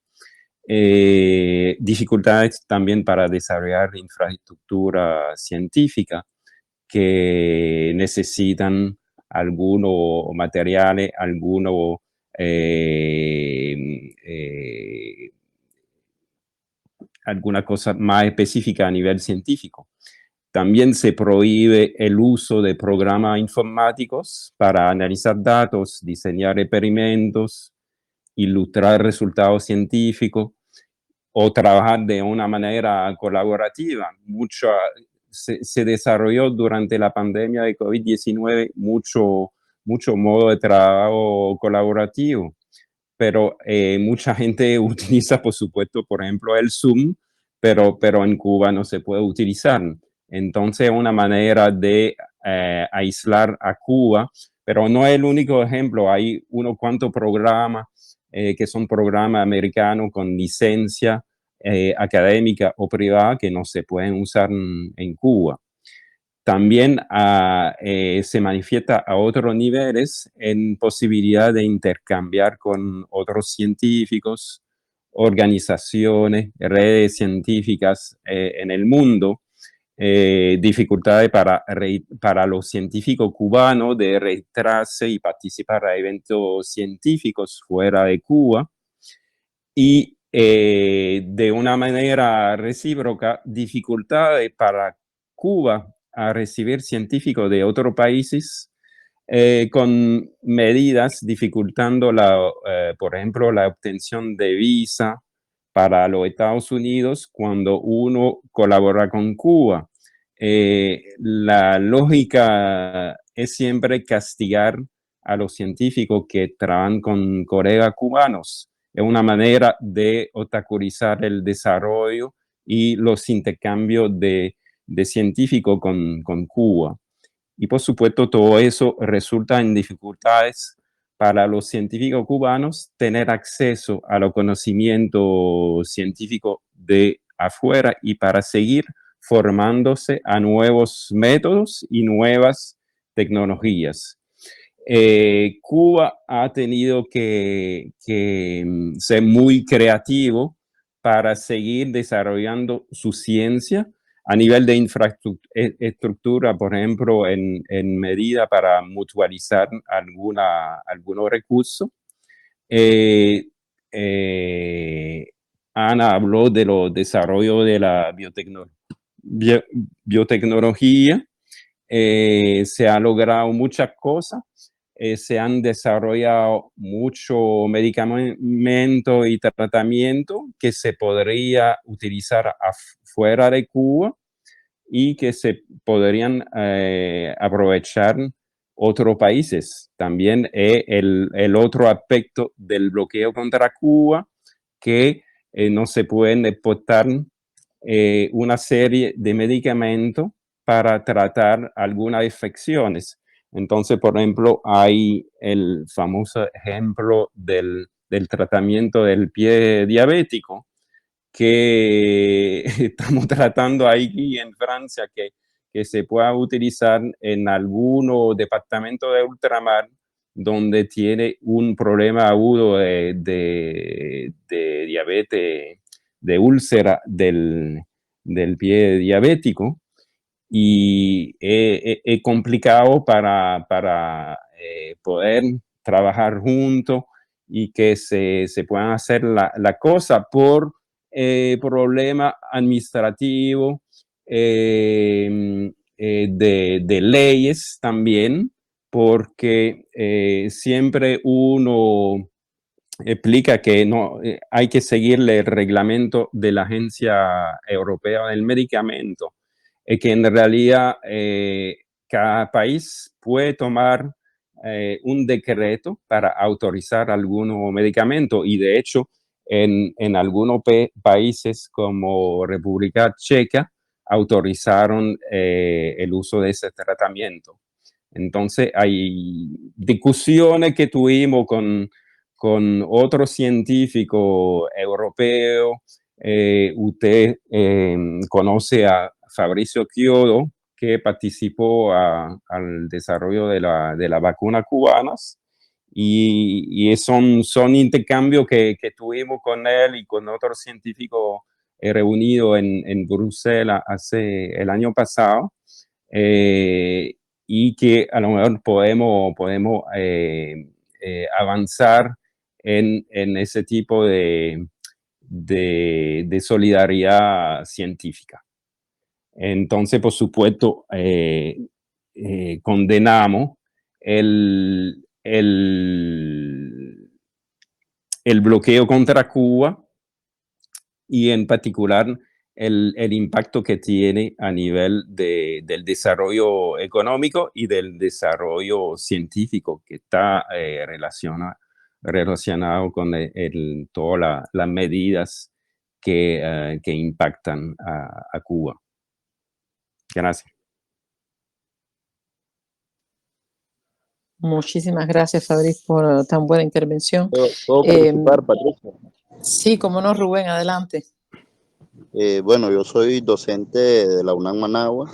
Dificultades también para desarrollar infraestructura científica que necesitan algunos materiales, algunos alguna cosa más específica a nivel científico. También se prohíbe el uso de programas informáticos para analizar datos, diseñar experimentos, ilustrar resultados científicos o trabajar de una manera colaborativa. Se desarrolló durante la pandemia de COVID-19 mucho modo de trabajo colaborativo, pero mucha gente utiliza, por supuesto, por ejemplo, el Zoom, pero en Cuba no se puede utilizar. Entonces, una manera de aislar a Cuba, pero no es el único ejemplo. Hay unos cuantos programas que son programas americanos con licencia académica o privada que no se pueden usar en Cuba. También se manifiesta a otros niveles en posibilidad de intercambiar con otros científicos, organizaciones, redes científicas en el mundo, dificultades para los científicos cubanos de registrarse y participar a eventos científicos fuera de Cuba, y de una manera recíproca, dificultades para Cuba a recibir científicos de otros países con medidas dificultando, por ejemplo, la obtención de visa para los Estados Unidos cuando uno colabora con Cuba. La lógica es siempre castigar a los científicos que trabajan con colegas cubanos. Es una manera de obstaculizar el desarrollo y los intercambios de científicos con Cuba. Y por supuesto, todo eso resulta en dificultades para los científicos cubanos tener acceso a los conocimientos científicos de afuera y para seguir formándose a nuevos métodos y nuevas tecnologías. Cuba ha tenido que ser muy creativo para seguir desarrollando su ciencia a nivel de infraestructura, por ejemplo, en medida para mutualizar algunos recursos. Ana habló de los desarrollos de la biotecnología. Se han logrado muchas cosas. Se han desarrollado mucho medicamento y tratamiento que se podría utilizar fuera de Cuba y que se podrían aprovechar otros países. También el otro aspecto del bloqueo contra Cuba, que no se pueden exportar una serie de medicamentos para tratar algunas infecciones. Entonces, por ejemplo, hay el famoso ejemplo del tratamiento del pie diabético, que estamos tratando aquí en Francia, que se pueda utilizar en algunos departamentos de ultramar donde tiene un problema agudo de diabetes, de úlcera del pie diabético, y es complicado para poder trabajar juntos y que se puedan hacer la cosa por problema administrativo, de leyes también, porque siempre uno explica que no hay que seguirle el reglamento de la Agencia Europea del Medicamento. es que en realidad cada país puede tomar un decreto para autorizar algunos medicamentos, y de hecho en algunos países como República Checa autorizaron el uso de ese tratamiento. Entonces hay discusiones que tuvimos con otros científicos europeos. Usted conoce a Fabricio Chiodo, que participó al desarrollo de la vacuna cubanas, y son intercambios que tuvimos con él y con otros científicos reunidos en Bruselas el año pasado, y que a lo mejor podemos avanzar en ese tipo de solidaridad científica. Entonces, por supuesto, condenamos el bloqueo contra Cuba, y en particular el impacto que tiene a nivel del desarrollo económico y del desarrollo científico, que está relacionado con todas las medidas que impactan a Cuba. Gracias. Muchísimas gracias, Fabriz, por tan buena intervención. ¿Puedo participar, Patricia? Sí, cómo no, Rubén, adelante. Bueno, yo soy docente de la UNAM Managua,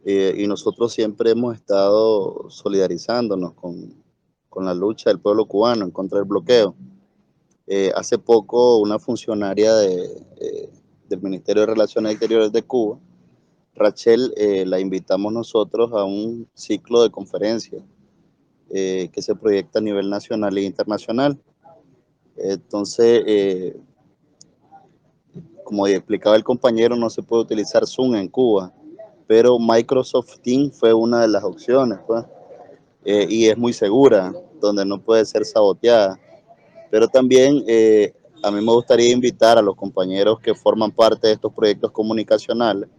y nosotros siempre hemos estado solidarizándonos con la lucha del pueblo cubano en contra del bloqueo. Hace poco una funcionaria del Ministerio de Relaciones Exteriores de Cuba, Rachel, la invitamos nosotros a un ciclo de conferencias que se proyecta a nivel nacional e internacional. Entonces, como explicaba el compañero, no se puede utilizar Zoom en Cuba, pero Microsoft Teams fue una de las opciones, pues, y es muy segura, donde no puede ser saboteada. Pero también a mí me gustaría invitar a los compañeros que forman parte de estos proyectos comunicacionales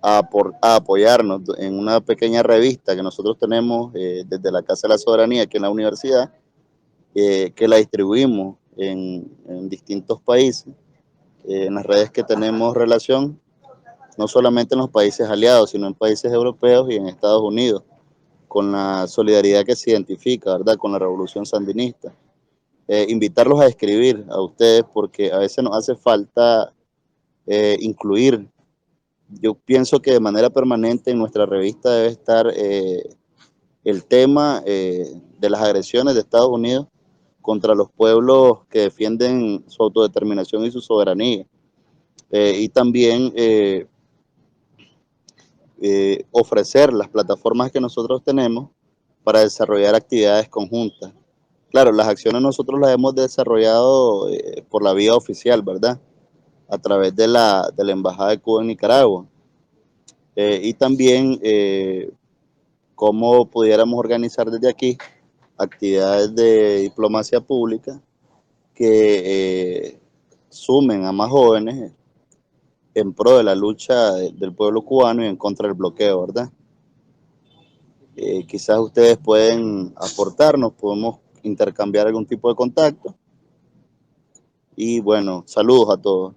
a apoyarnos en una pequeña revista que nosotros tenemos desde la Casa de la Soberanía aquí en la universidad, que la distribuimos en distintos países, en las redes que tenemos relación, no solamente en los países aliados, sino en países europeos y en Estados Unidos, con la solidaridad que se identifica, ¿verdad?, con la revolución sandinista. Invitarlos a escribir a ustedes, porque a veces nos hace falta incluir. Yo pienso que de manera permanente en nuestra revista debe estar el tema de las agresiones de Estados Unidos contra los pueblos que defienden su autodeterminación y su soberanía. Y también ofrecer las plataformas que nosotros tenemos para desarrollar actividades conjuntas. Claro, las acciones nosotros las hemos desarrollado por la vía oficial, ¿verdad?, a través de la Embajada de Cuba en Nicaragua. Y también cómo pudiéramos organizar desde aquí actividades de diplomacia pública que sumen a más jóvenes en pro de la lucha del pueblo cubano y en contra del bloqueo, ¿verdad? Quizás ustedes pueden aportarnos, podemos intercambiar algún tipo de contacto. Y bueno, saludos a todos.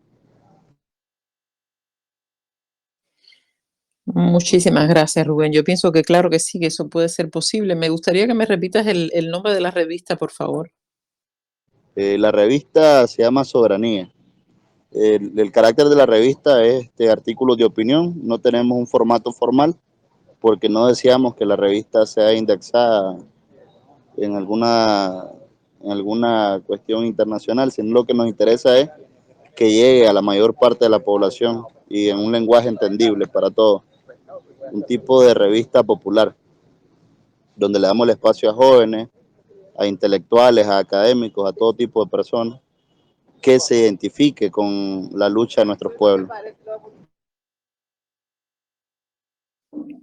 Muchísimas gracias, Rubén. Yo pienso que claro que sí, que eso puede ser posible. Me gustaría que me repitas el nombre de la revista, por favor. La revista se llama Soberanía. El carácter de la revista es artículos de opinión. No tenemos un formato formal porque no deseamos que la revista sea indexada en alguna cuestión internacional, sino lo que nos interesa es que llegue a la mayor parte de la población y en un lenguaje entendible para todos. Un tipo de revista popular, donde le damos el espacio a jóvenes, a intelectuales, a académicos, a todo tipo de personas que se identifique con la lucha de nuestros pueblos.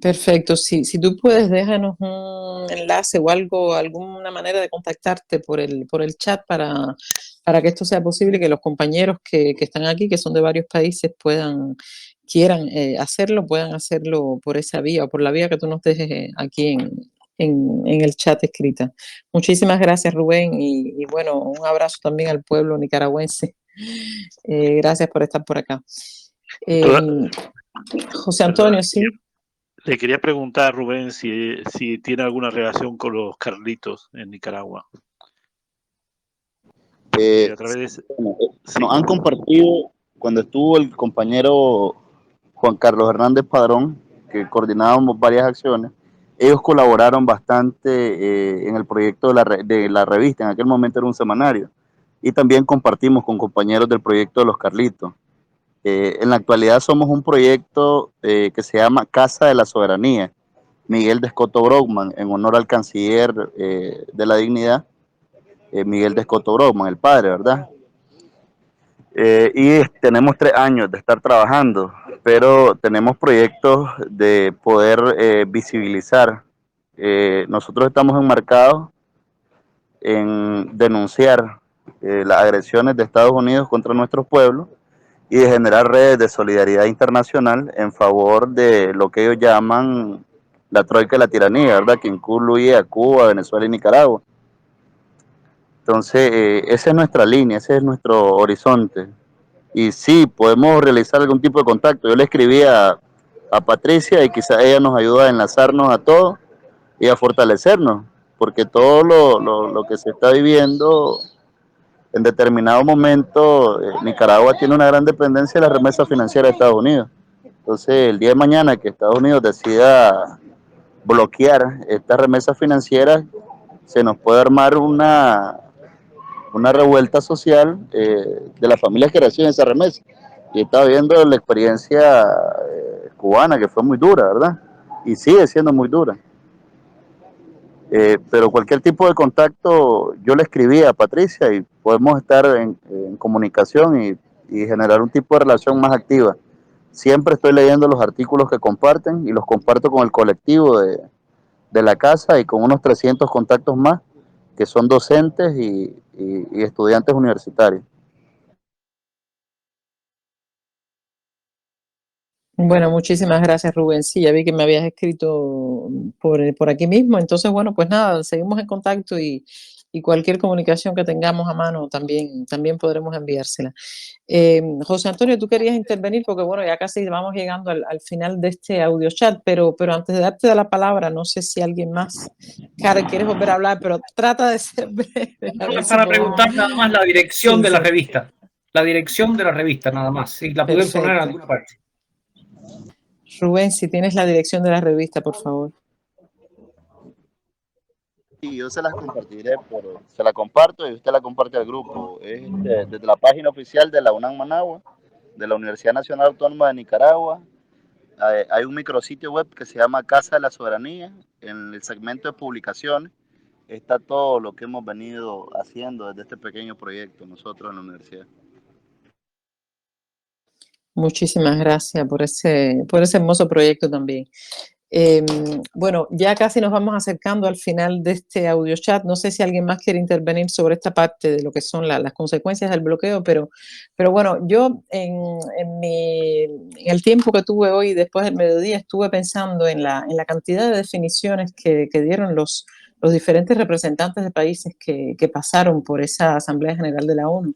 Perfecto. Si tú puedes, déjanos un enlace o algo, alguna manera de contactarte por el chat para que esto sea posible, que los compañeros que están aquí, que son de varios países, puedan quieran hacerlo, puedan hacerlo por esa vía o por la vía que tú nos dejes aquí en el chat escrita. Muchísimas gracias, Rubén, y bueno, un abrazo también al pueblo nicaragüense. Gracias por estar por acá. José Antonio, sí. Le quería preguntar, Rubén, si tiene alguna relación con los Carlitos en Nicaragua. A través de... Nos han compartido, cuando estuvo el compañero Juan Carlos Hernández Padrón, que coordinábamos varias acciones, ellos colaboraron bastante en el proyecto de la revista, en aquel momento era un semanario, y también compartimos con compañeros del proyecto de los Carlitos. En la actualidad somos un proyecto que se llama Casa de la Soberanía, Miguel de Escoto Brockman, en honor al canciller de la dignidad, Miguel de Escoto Brockman, el padre, ¿verdad? Y tenemos 3 años de estar trabajando, pero tenemos proyectos de poder visibilizar. Nosotros estamos enmarcados en denunciar las agresiones de Estados Unidos contra nuestros pueblos y de generar redes de solidaridad internacional en favor de lo que ellos llaman la troika de la tiranía, ¿verdad? Que incluye a Cuba, Venezuela y Nicaragua. Entonces, esa es nuestra línea, ese es nuestro horizonte. Y sí, podemos realizar algún tipo de contacto. Yo le escribí a Patricia y quizás ella nos ayuda a enlazarnos a todos y a fortalecernos, porque todo lo que se está viviendo en determinado momento, Nicaragua tiene una gran dependencia de la remesa financiera de Estados Unidos. Entonces, el día de mañana que Estados Unidos decida bloquear estas remesas financieras, se nos puede armar una revuelta social de las familias que reciben esa remesa. Y estaba viendo la experiencia cubana, que fue muy dura, ¿verdad? Y sigue siendo muy dura. Pero cualquier tipo de contacto, yo le escribí a Patricia y podemos estar en comunicación y generar un tipo de relación más activa. Siempre estoy leyendo los artículos que comparten y los comparto con el colectivo de la casa y con unos 300 contactos más que son docentes y estudiantes universitarios. Bueno, muchísimas gracias, Rubén. Sí, ya vi que me habías escrito por aquí mismo. Entonces, bueno, pues nada, seguimos en contacto y cualquier comunicación que tengamos a mano también podremos enviársela. José Antonio, tú querías intervenir porque, bueno, ya casi vamos llegando al final de este audio chat, pero antes de darte la palabra, no sé si alguien más, Karen, quieres volver a hablar, pero trata de ser breve. Para preguntar nada más la dirección de la revista. La dirección de la revista, nada más. Si la pueden poner en alguna parte. Rubén, si tienes la dirección de la revista, por favor. Sí, yo se las compartiré, pero se la comparto y usted la comparte al grupo. Es desde la página oficial de la UNAM Managua, de la Universidad Nacional Autónoma de Nicaragua. Hay un micrositio web que se llama Casa de la Soberanía. En el segmento de publicaciones está todo lo que hemos venido haciendo desde este pequeño proyecto nosotros en la universidad. Muchísimas gracias por ese hermoso proyecto también. Bueno, ya casi nos vamos acercando al final de este audio chat. No sé si alguien más quiere intervenir sobre esta parte de lo que son las consecuencias del bloqueo, pero bueno, yo en el tiempo que tuve hoy después del mediodía estuve pensando en la cantidad de definiciones que dieron los diferentes representantes de países que pasaron por esa Asamblea General de la ONU.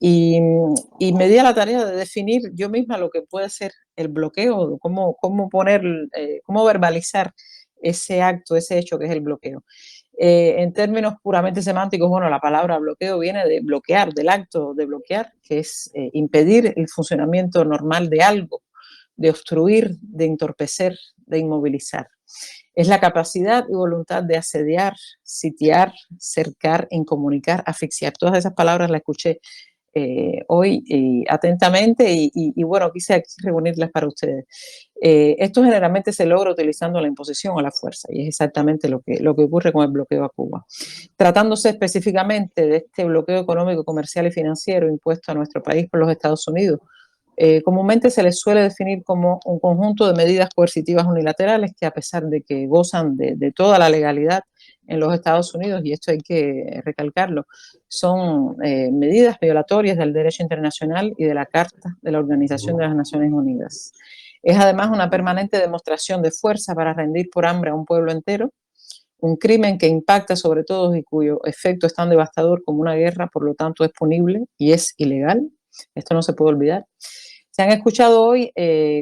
Y me di a la tarea de definir yo misma lo que puede ser el bloqueo, cómo verbalizar ese acto, ese hecho que es el bloqueo. En términos puramente semánticos, bueno, la palabra bloqueo viene de bloquear, del acto de bloquear, que es impedir el funcionamiento normal de algo, de obstruir, de entorpecer, de inmovilizar. Es la capacidad y voluntad de asediar, sitiar, cercar, incomunicar, asfixiar. Todas esas palabras las escuché hoy atentamente y bueno, quise aquí reunirlas para ustedes. Esto generalmente se logra utilizando la imposición o la fuerza y es exactamente lo que ocurre con el bloqueo a Cuba. Tratándose específicamente de este bloqueo económico, comercial y financiero impuesto a nuestro país por los Estados Unidos, comúnmente se les suele definir como un conjunto de medidas coercitivas unilaterales que, a pesar de que gozan de toda la legalidad, en los Estados Unidos, y esto hay que recalcarlo, son medidas violatorias del derecho internacional y de la Carta de la Organización de las Naciones Unidas. Es además una permanente demostración de fuerza para rendir por hambre a un pueblo entero, un crimen que impacta sobre todos y cuyo efecto es tan devastador como una guerra, por lo tanto es punible y es ilegal. Esto no se puede olvidar. Se han escuchado hoy,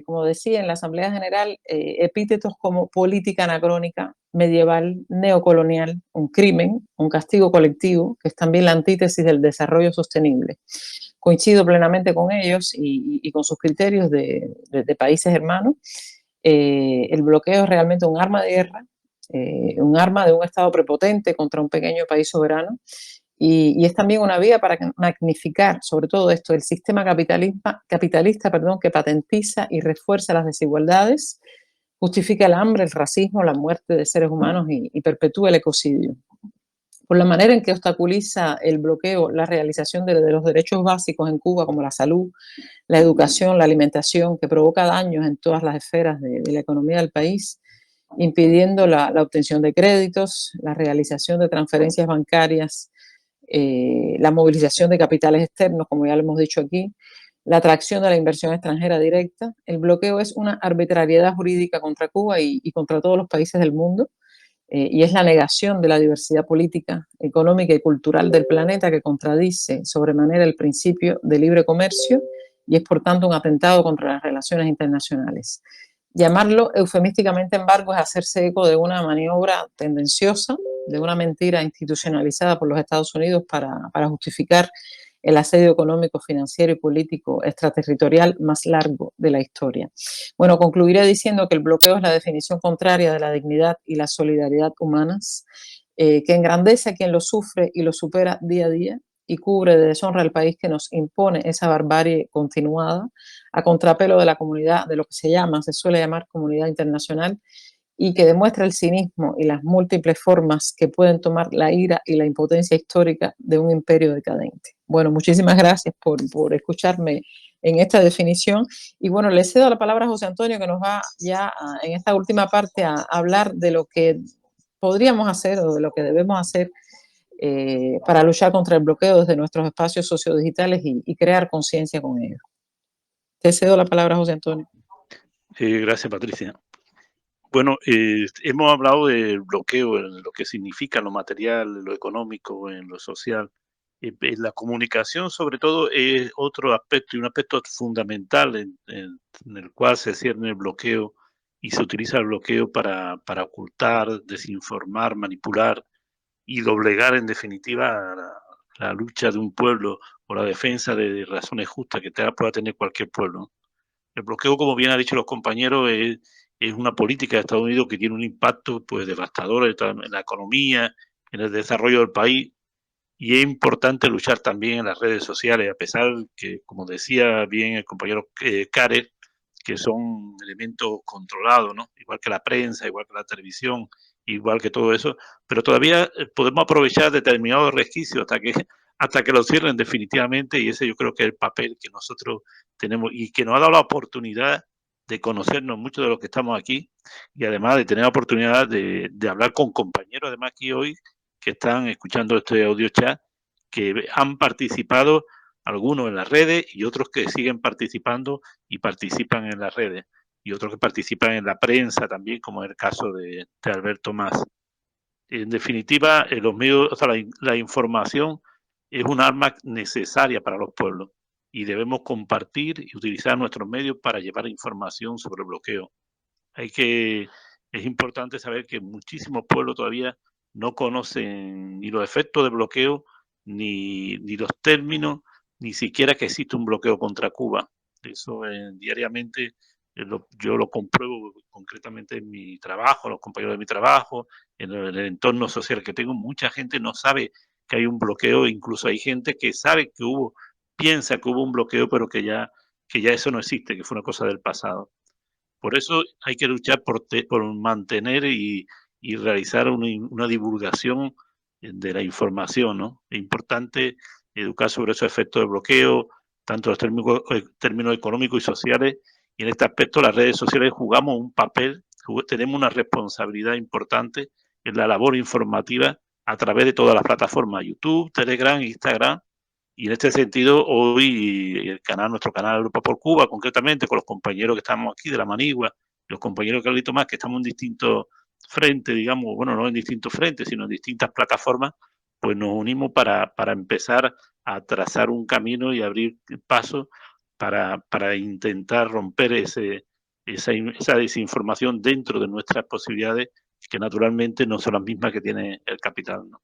como decía, en la Asamblea General, epítetos como política anacrónica, medieval, neocolonial, un crimen, un castigo colectivo, que es también la antítesis del desarrollo sostenible. Coincido plenamente con ellos y con sus criterios de países hermanos. El bloqueo es realmente un arma de guerra, un arma de un Estado prepotente contra un pequeño país soberano, y es también una vía para magnificar, sobre todo esto, el sistema capitalista, que patentiza y refuerza las desigualdades, justifica el hambre, el racismo, la muerte de seres humanos y perpetúa el ecocidio. Por la manera en que obstaculiza el bloqueo la realización de los derechos básicos en Cuba, como la salud, la educación, la alimentación, que provoca daños en todas las esferas de la economía del país, impidiendo la obtención de créditos, la realización de transferencias bancarias, la movilización de capitales externos, como ya lo hemos dicho aquí, la atracción de la inversión extranjera directa. El bloqueo es una arbitrariedad jurídica contra Cuba y contra todos los países del mundo, y es la negación de la diversidad política, económica y cultural del planeta, que contradice sobremanera el principio de libre comercio y es por tanto un atentado contra las relaciones internacionales. Llamarlo eufemísticamente embargo es hacerse eco de una maniobra tendenciosa, de una mentira institucionalizada por los Estados Unidos para justificar el asedio económico, financiero y político extraterritorial más largo de la historia. Bueno, concluiré diciendo que el bloqueo es la definición contraria de la dignidad y la solidaridad humanas, que engrandece a quien lo sufre y lo supera día a día, y cubre de deshonra al país que nos impone esa barbarie continuada, a contrapelo de la comunidad, de lo que se suele llamar comunidad internacional, y que demuestra el cinismo y las múltiples formas que pueden tomar la ira y la impotencia histórica de un imperio decadente. Bueno, muchísimas gracias por escucharme en esta definición. Y bueno, le cedo la palabra a José Antonio, que nos va ya en esta última parte a hablar de lo que podríamos hacer o de lo que debemos hacer para luchar contra el bloqueo desde nuestros espacios sociodigitales y crear conciencia con ellos. Te cedo la palabra, José Antonio. Gracias, Patricia. Bueno, hemos hablado del bloqueo, en lo que significa en lo material, en lo económico, en lo social. La comunicación, sobre todo, es otro aspecto y un aspecto fundamental en el cual se cierne el bloqueo y se utiliza el bloqueo para ocultar, desinformar, manipular y doblegar, en definitiva, la lucha de un pueblo o la defensa de razones justas que pueda tener cualquier pueblo. El bloqueo, como bien han dicho los compañeros, es una política de Estados Unidos que tiene un impacto pues devastador en la economía, en el desarrollo del país, y es importante luchar también en las redes sociales, a pesar que, como decía bien el compañero Karel, que son elementos controlados, ¿no? Igual que la prensa, igual que la televisión, igual que todo eso, pero todavía podemos aprovechar determinados resquicios hasta que lo cierren definitivamente, y ese yo creo que es el papel que nosotros tenemos y que nos ha dado la oportunidad de conocernos muchos de los que estamos aquí, y además de tener la oportunidad de hablar con compañeros además aquí hoy que están escuchando este audio chat, que han participado algunos en las redes y otros que siguen participando y participan en las redes, y otros que participan en la prensa también, como es el caso de Alberto Mas. En definitiva, los medios, o sea, la información es un arma necesaria para los pueblos y debemos compartir y utilizar nuestros medios para llevar información sobre el bloqueo. Es importante saber que muchísimos pueblos todavía no conocen ni los efectos del bloqueo, ni los términos, ni siquiera que existe un bloqueo contra Cuba. Eso diariamente yo lo compruebo concretamente en mi trabajo, los compañeros de mi trabajo, en el entorno social que tengo. Mucha gente no sabe que hay un bloqueo, incluso hay gente que sabe que piensa que hubo un bloqueo, pero que ya eso no existe, que fue una cosa del pasado. Por eso hay que luchar por mantener y realizar una divulgación de la información, ¿no? Es importante educar sobre esos efectos de bloqueo, tanto los términos económicos y sociales, y en este aspecto las redes sociales jugamos un papel, tenemos una responsabilidad importante, la labor informativa a través de todas las plataformas, YouTube, Telegram, Instagram. Y en este sentido, hoy nuestro canal Europa por Cuba, concretamente, con los compañeros que estamos aquí de la Manigua, los compañeros Carlito más, que estamos en distintos frentes, digamos, bueno, no en distintos frentes, sino en distintas plataformas, pues nos unimos para empezar a trazar un camino y abrir paso para intentar romper esa desinformación dentro de nuestras posibilidades, que naturalmente no son las mismas que tiene el capital, ¿no?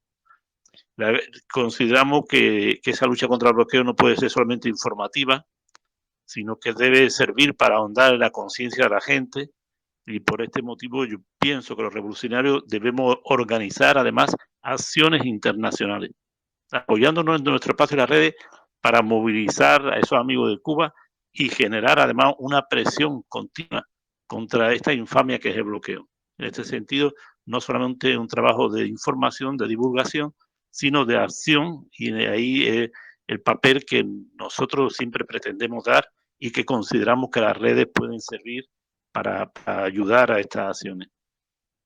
Consideramos que esa lucha contra el bloqueo no puede ser solamente informativa, sino que debe servir para ahondar en la conciencia de la gente, y por este motivo yo pienso que los revolucionarios debemos organizar además acciones internacionales, apoyándonos en nuestro espacio de las redes para movilizar a esos amigos de Cuba y generar además una presión continua contra esta infamia que es el bloqueo. En este sentido, no solamente un trabajo de información, de divulgación, sino de acción, y de ahí el papel que nosotros siempre pretendemos dar y que consideramos que las redes pueden servir para ayudar a estas acciones.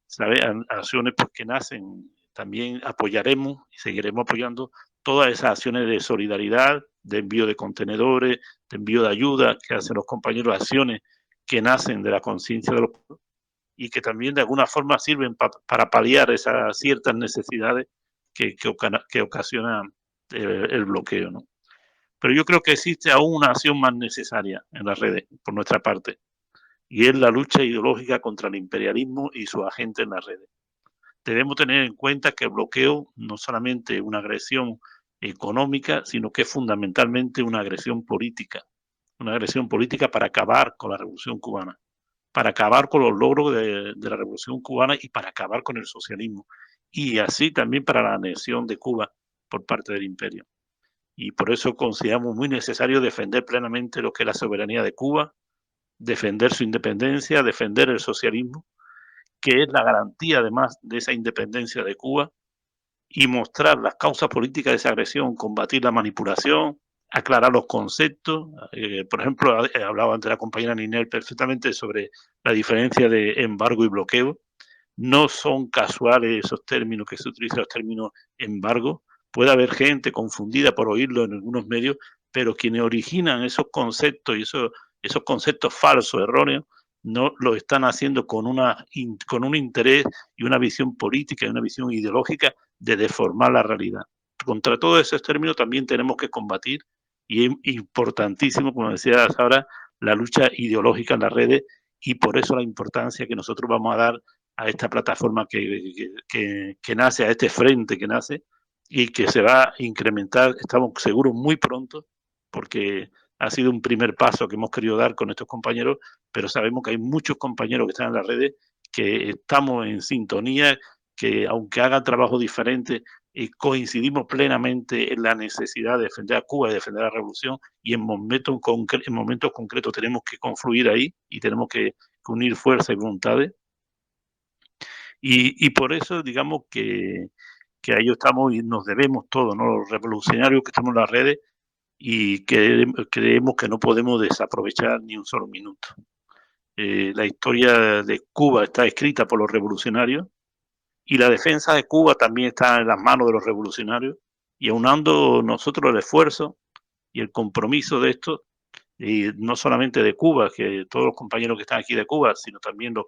¿Sabe? Acciones pues, que nacen, también apoyaremos y seguiremos apoyando todas esas acciones de solidaridad, de envío de contenedores, de envío de ayuda que hacen los compañeros, acciones que nacen de la conciencia de los pueblos y que también de alguna forma sirven para paliar esas ciertas necesidades que ocasiona el bloqueo, ¿no? Pero yo creo que existe aún una acción más necesaria en las redes, por nuestra parte, y es la lucha ideológica contra el imperialismo y sus agentes en las redes. Debemos tener en cuenta que el bloqueo no solamente es una agresión económica, sino que es fundamentalmente una agresión política para acabar con la Revolución Cubana, para acabar con los logros de la Revolución Cubana y para acabar con el socialismo, y así también para la anexión de Cuba por parte del imperio. Y por eso consideramos muy necesario defender plenamente lo que es la soberanía de Cuba, defender su independencia, defender el socialismo, que es la garantía además de esa independencia de Cuba, y mostrar las causas políticas de esa agresión, combatir la manipulación, aclarar los conceptos. Por ejemplo, hablaba antes la compañera Ninel perfectamente sobre la diferencia de embargo y bloqueo. No son casuales esos términos que se utilizan, los términos embargo. Puede haber gente confundida por oírlo en algunos medios, pero quienes originan esos conceptos y esos conceptos falsos, erróneos, no lo están haciendo con un interés y una visión política y una visión ideológica de deformar la realidad. Contra todos esos términos también tenemos que combatir, y es importantísimo, como decía ahora, la lucha ideológica en las redes, y por eso la importancia que nosotros vamos a dar a esta plataforma que nace, a este frente que nace y que se va a incrementar, estamos seguros, muy pronto, porque ha sido un primer paso que hemos querido dar con estos compañeros, pero sabemos que hay muchos compañeros que están en las redes, que estamos en sintonía, que aunque hagan trabajo diferente, coincidimos plenamente en la necesidad de defender a Cuba y defender la revolución, y en momentos concretos tenemos que confluir ahí y tenemos que unir fuerzas y voluntades. Y por eso, digamos que a ellos estamos y nos debemos todos, ¿no? Los revolucionarios que estamos en las redes, y creemos que no podemos desaprovechar ni un solo minuto. La historia de Cuba está escrita por los revolucionarios, y la defensa de Cuba también está en las manos de los revolucionarios, y aunando nosotros el esfuerzo y el compromiso de esto, y no solamente de Cuba, que todos los compañeros que están aquí de Cuba, sino también los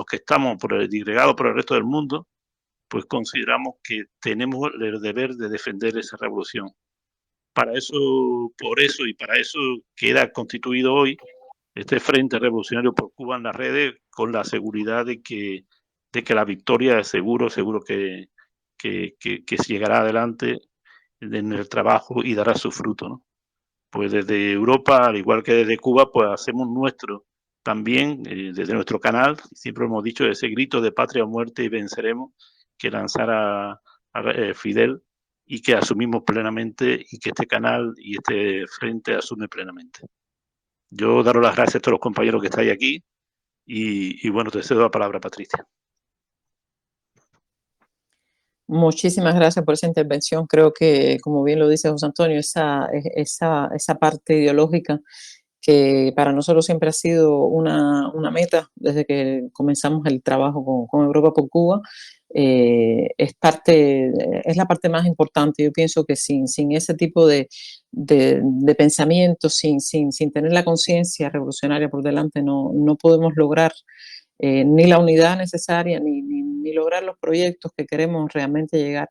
que estamos disgregados por el resto del mundo, pues consideramos que tenemos el deber de defender esa revolución. Por eso queda constituido hoy este Frente Revolucionario por Cuba en las redes, con la seguridad de que la victoria es seguro que llegará adelante en el trabajo y dará su fruto, ¿no? Pues desde Europa, al igual que desde Cuba, pues hacemos nuestro también, desde nuestro canal, siempre hemos dicho ese grito de patria o muerte y venceremos, que lanzara Fidel, y que asumimos plenamente, y que este canal y este frente asume plenamente. Yo daros las gracias a todos los compañeros que estáis aquí, y bueno, te cedo la palabra, Patricia. Muchísimas gracias por esa intervención. Creo que, como bien lo dice José Antonio, esa parte ideológica que para nosotros siempre ha sido una meta desde que comenzamos el trabajo con Europa por Cuba, es la parte más importante. Yo pienso que sin ese tipo de pensamiento, sin tener la conciencia revolucionaria por delante, no podemos lograr ni la unidad necesaria, ni lograr los proyectos que queremos realmente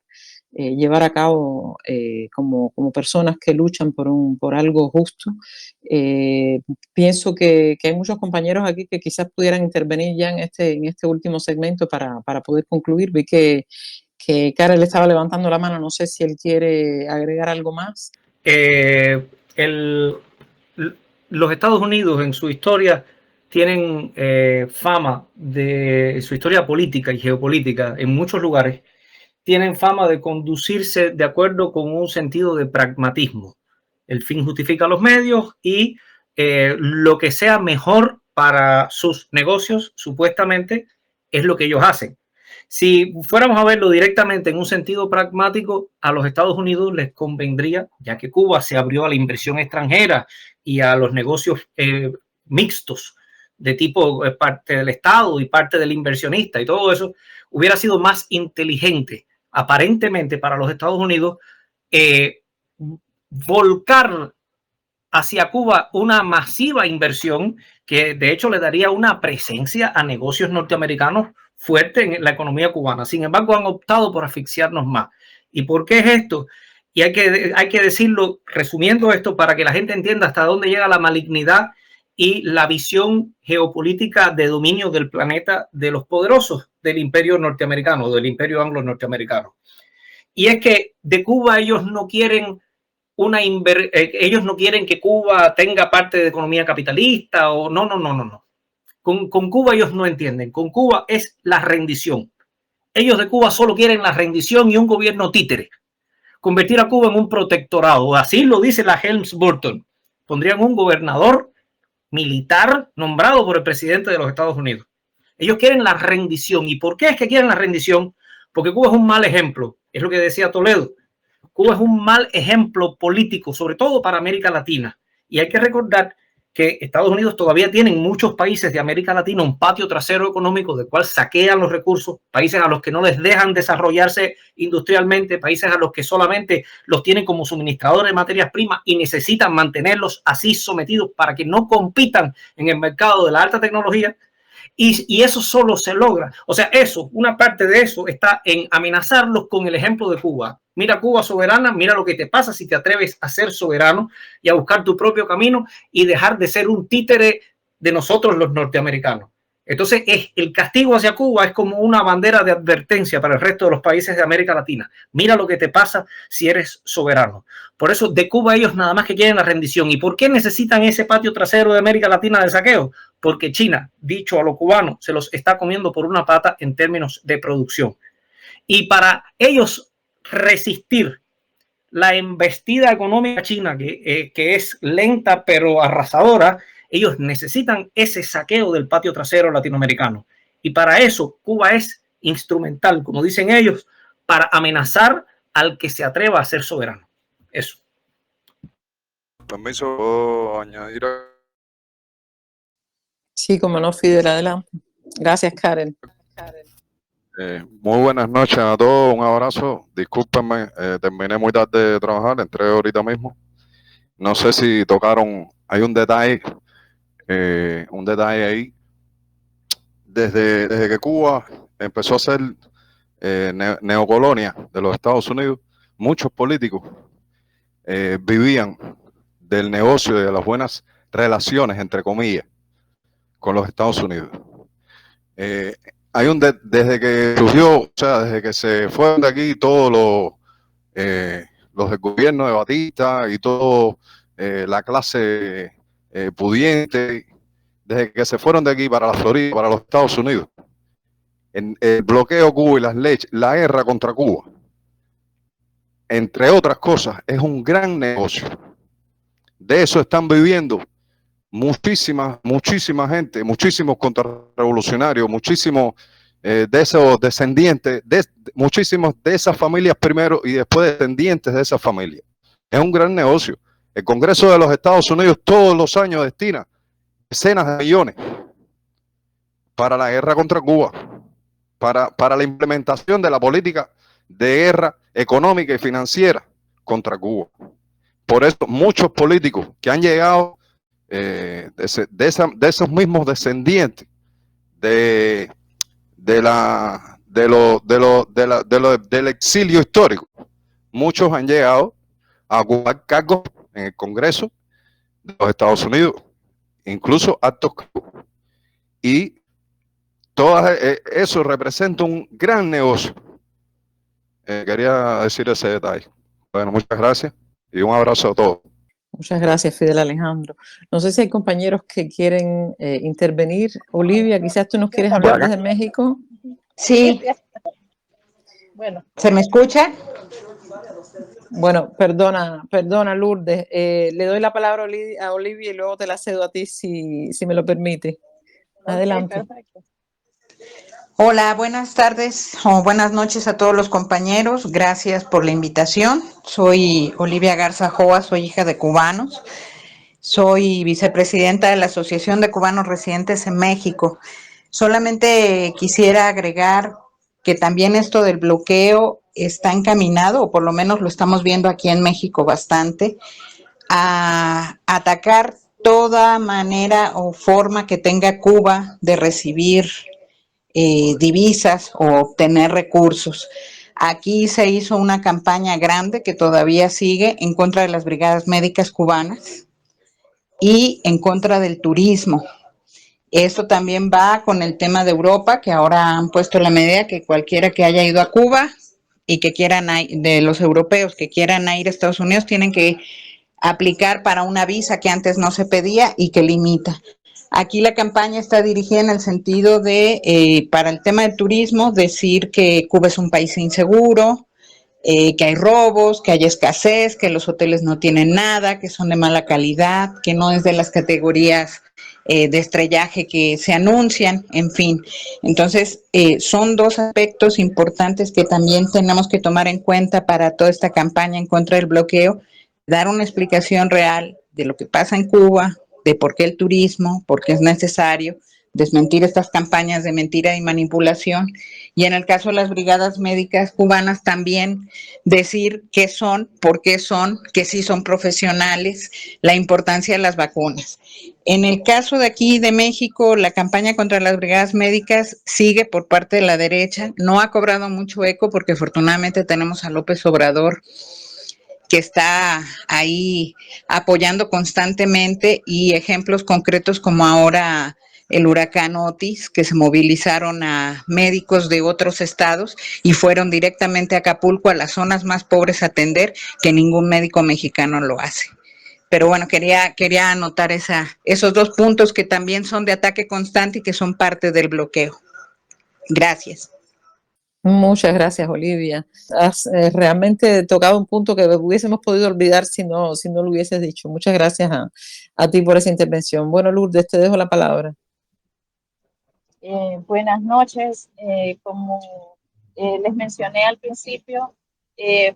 llevar a cabo como personas que luchan por algo justo. Pienso que hay muchos compañeros aquí que quizás pudieran intervenir ya en este último segmento para poder concluir. Vi que Karel estaba levantando la mano, no sé si él quiere agregar algo más. Los Estados Unidos en su historia tienen fama de su historia política y geopolítica en muchos lugares, tienen fama de conducirse de acuerdo con un sentido de pragmatismo. El fin justifica los medios y lo que sea mejor para sus negocios, supuestamente, es lo que ellos hacen. Si fuéramos a verlo directamente en un sentido pragmático, a los Estados Unidos les convendría, ya que Cuba se abrió a la inversión extranjera y a los negocios mixtos de tipo parte del Estado y parte del inversionista y todo eso, hubiera sido más inteligente, aparentemente, para los Estados Unidos volcar hacia Cuba una masiva inversión que de hecho le daría una presencia a negocios norteamericanos fuerte en la economía cubana. Sin embargo, han optado por asfixiarnos más. ¿Y por qué es esto? Y hay que decirlo, resumiendo esto, para que la gente entienda hasta dónde llega la malignidad y la visión geopolítica de dominio del planeta de los poderosos del imperio norteamericano, del imperio anglo-norteamericano. Y es que de Cuba ellos no quieren ellos no quieren que Cuba tenga parte de economía capitalista o no. Con Cuba ellos no entienden. Con Cuba es la rendición. Ellos de Cuba solo quieren la rendición y un gobierno títere. Convertir a Cuba en un protectorado. Así lo dice la Helms-Burton. Pondrían un gobernador militar nombrado por el presidente de los Estados Unidos. Ellos quieren la rendición. ¿Y por qué es que quieren la rendición? Porque Cuba es un mal ejemplo. Es lo que decía Toledo. Cuba es un mal ejemplo político, sobre todo para América Latina. Y hay que recordar que Estados Unidos todavía tiene en muchos países de América Latina un patio trasero económico del cual saquean los recursos, países a los que no les dejan desarrollarse industrialmente, países a los que solamente los tienen como suministradores de materias primas y necesitan mantenerlos así sometidos para que no compitan en el mercado de la alta tecnología. Y eso solo se logra. O sea, una parte de eso está en amenazarlos con el ejemplo de Cuba. Mira Cuba soberana, mira lo que te pasa si te atreves a ser soberano y a buscar tu propio camino y dejar de ser un títere de nosotros los norteamericanos. Entonces, el castigo hacia Cuba es como una bandera de advertencia para el resto de los países de América Latina. Mira lo que te pasa si eres soberano. Por eso, de Cuba ellos nada más que quieren la rendición. ¿Y por qué necesitan ese patio trasero de América Latina de saqueo? Porque China, dicho a lo cubano, se los está comiendo por una pata en términos de producción. Y para ellos resistir la embestida económica china, que es lenta pero arrasadora, ellos necesitan ese saqueo del patio trasero latinoamericano. Y para eso Cuba es instrumental, como dicen ellos, para amenazar al que se atreva a ser soberano. Eso. Permiso, ¿puedo añadir? Sí, como no, Fidel, adelante. Gracias, Karen. Muy buenas noches a todos, un abrazo. Discúlpenme, terminé muy tarde de trabajar, entré ahorita mismo. No sé si tocaron, hay un detalle ahí. Desde que Cuba empezó a ser neocolonia de los Estados Unidos, muchos políticos vivían del negocio y de las buenas relaciones, entre comillas, con los Estados Unidos. Desde que surgió, o sea, desde que se fueron de aquí todos los del gobierno de Batista y toda la clase pudiente, desde que se fueron de aquí para la Florida, para los Estados Unidos, en el bloqueo a Cuba y la guerra contra Cuba, entre otras cosas, es un gran negocio. De eso están viviendo muchísima gente, muchísimos contrarrevolucionarios, muchísimos de esos descendientes, muchísimos de esas familias primero y después descendientes de esas familias. Es un gran negocio. El Congreso de los Estados Unidos todos los años destina decenas de millones para la guerra contra Cuba. para la implementación de la política de guerra económica y financiera contra Cuba. Por eso muchos políticos que han llegado de esos mismos descendientes del exilio histórico, muchos han llegado a ocupar cargos en el Congreso de los Estados Unidos, incluso altos cargos. Y todo eso representa un gran negocio. Quería decir ese detalle. Bueno, muchas gracias y un abrazo a todos. Muchas gracias, Fidel Alejandro. No sé si hay compañeros que quieren intervenir. Olivia, quizás tú nos quieres hablar desde México. Sí. Bueno. ¿Se me escucha? Bueno, perdona Lourdes. Le doy la palabra a Olivia y luego te la cedo a ti si me lo permite. Adelante. Okay, hola, buenas tardes o buenas noches a todos los compañeros. Gracias por la invitación. Soy Olivia Garza Joa, soy hija de cubanos. Soy vicepresidenta de la Asociación de Cubanos Residentes en México. Solamente quisiera agregar que también esto del bloqueo está encaminado, o por lo menos lo estamos viendo aquí en México bastante, a atacar toda manera o forma que tenga Cuba de recibir divisas o obtener recursos. Aquí se hizo una campaña grande que todavía sigue en contra de las brigadas médicas cubanas y en contra del turismo. Esto también va con el tema de Europa, que ahora han puesto la medida que cualquiera que haya ido a Cuba y que quieran, de los europeos que quieran ir a Estados Unidos, tienen que aplicar para una visa que antes no se pedía y que limita. Aquí la campaña está dirigida en el sentido de, para el tema del turismo, decir que Cuba es un país inseguro, que hay robos, que hay escasez, que los hoteles no tienen nada, que son de mala calidad, que no es de las categorías de estrellaje que se anuncian, en fin. Entonces, son dos aspectos importantes que también tenemos que tomar en cuenta para toda esta campaña en contra del bloqueo, dar una explicación real de lo que pasa en Cuba, de por qué el turismo, por qué es necesario, desmentir estas campañas de mentira y manipulación, y en el caso de las brigadas médicas cubanas también decir qué son, por qué son, que sí son profesionales, la importancia de las vacunas. En el caso de aquí de México, la campaña contra las brigadas médicas sigue por parte de la derecha, no ha cobrado mucho eco porque afortunadamente tenemos a López Obrador, que está ahí apoyando constantemente, y ejemplos concretos como ahora el huracán Otis, que se movilizaron a médicos de otros estados y fueron directamente a Acapulco, a las zonas más pobres, a atender, que ningún médico mexicano lo hace. Pero bueno, quería anotar esos dos puntos que también son de ataque constante y que son parte del bloqueo. Gracias. Muchas gracias, Olivia. Has realmente tocado un punto que hubiésemos podido olvidar si no lo hubieses dicho. Muchas gracias a ti por esa intervención. Bueno, Lourdes, te dejo la palabra. Buenas noches. Como les mencioné al principio,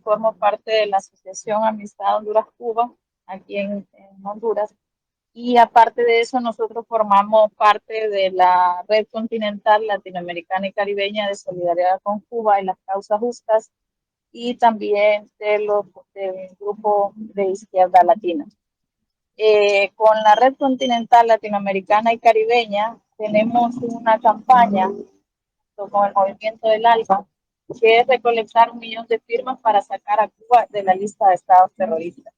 formo parte de la Asociación Amistad Honduras-Cuba, aquí en Honduras. Y aparte de eso, nosotros formamos parte de la Red Continental Latinoamericana y Caribeña de Solidaridad con Cuba y las Causas Justas, y también del Grupo de Izquierda Latina. Con la Red Continental Latinoamericana y Caribeña tenemos una campaña con el Movimiento del ALBA, que es recolectar 1 millón de firmas para sacar a Cuba de la lista de estados terroristas.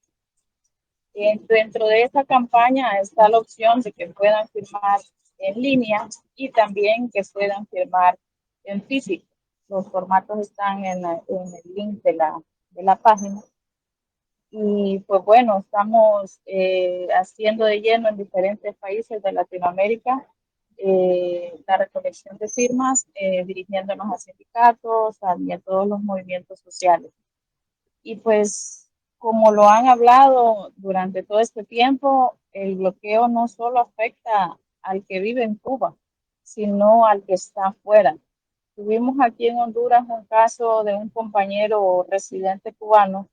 Dentro de esta campaña está la opción de que puedan firmar en línea y también que puedan firmar en físico. Los formatos están en el link de la página. Y pues bueno, estamos haciendo de lleno en diferentes países de Latinoamérica la recolección de firmas, dirigiéndonos a sindicatos y a todos los movimientos sociales. Y pues, como lo han hablado durante todo este tiempo, el bloqueo no solo afecta al que vive en Cuba, sino al que está afuera. Tuvimos aquí en Honduras un caso de un compañero residente cubano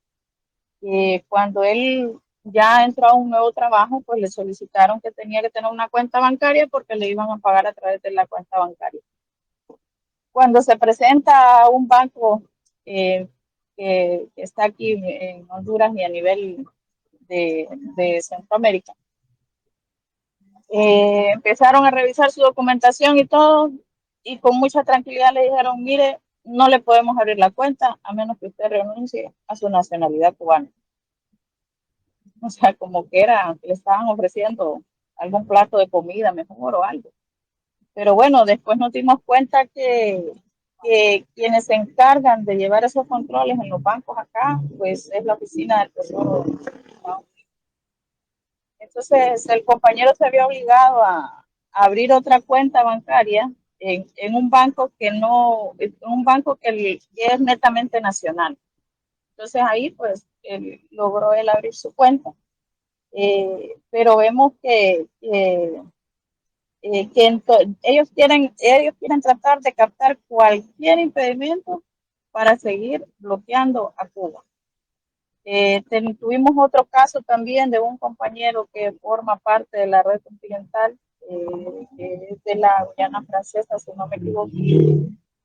que cuando él ya entró a un nuevo trabajo, pues le solicitaron que tenía que tener una cuenta bancaria porque le iban a pagar a través de la cuenta bancaria. cuando se presenta un banco que está aquí en Honduras y a nivel de Centroamérica, empezaron a revisar su documentación y todo, y con mucha tranquilidad le dijeron, mire, no le podemos abrir la cuenta a menos que usted renuncie a su nacionalidad cubana. O sea, como que le estaban ofreciendo algún plato de comida mejor o algo. Pero bueno, después nos dimos cuenta que quienes se encargan de llevar esos controles en los bancos acá, pues es la oficina del Tesoro. Entonces el compañero se vio obligado a abrir otra cuenta bancaria en un banco que es netamente nacional. Entonces ahí pues logró él abrir su cuenta. Pero vemos que ellos quieren tratar de captar cualquier impedimento para seguir bloqueando a Cuba. Tuvimos otro caso también de un compañero que forma parte de la red continental, que es de la Guyana Francesa, si no me equivoco.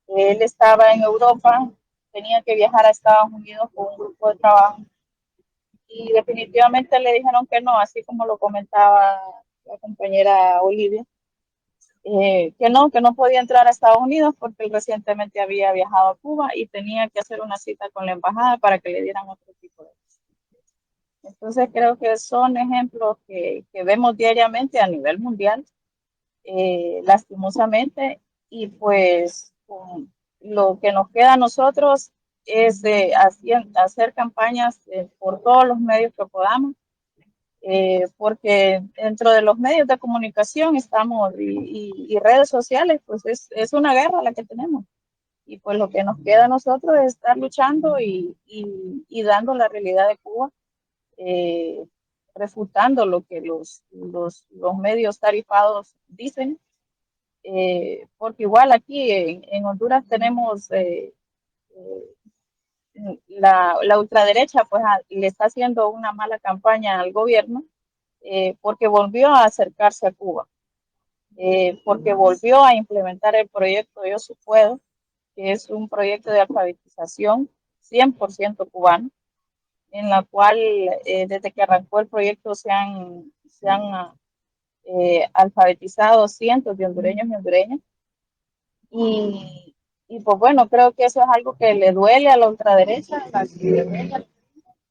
Él estaba en Europa, tenía que viajar a Estados Unidos con un grupo de trabajo y definitivamente le dijeron que no, así como lo comentaba la compañera Olivia, que no podía entrar a Estados Unidos porque él recientemente había viajado a Cuba y tenía que hacer una cita con la embajada para que le dieran otro tipo de cosas. Entonces creo que son ejemplos que vemos diariamente a nivel mundial, lastimosamente, y pues lo que nos queda a nosotros es hacer campañas por todos los medios que podamos, porque dentro de los medios de comunicación estamos y redes sociales, pues es una guerra la que tenemos. Y pues lo que nos queda a nosotros es estar luchando y dando la realidad de Cuba, refutando lo que los medios tarifados dicen, porque igual aquí en Honduras tenemos la ultraderecha, pues le está haciendo una mala campaña al gobierno, porque volvió a acercarse a Cuba, porque volvió a implementar el proyecto Yo Sí Puedo, que es un proyecto de alfabetización 100% cubano, en la cual desde que arrancó el proyecto se han alfabetizado cientos de hondureños y hondureñas. Y pues bueno, creo que eso es algo que le duele a la ultraderecha,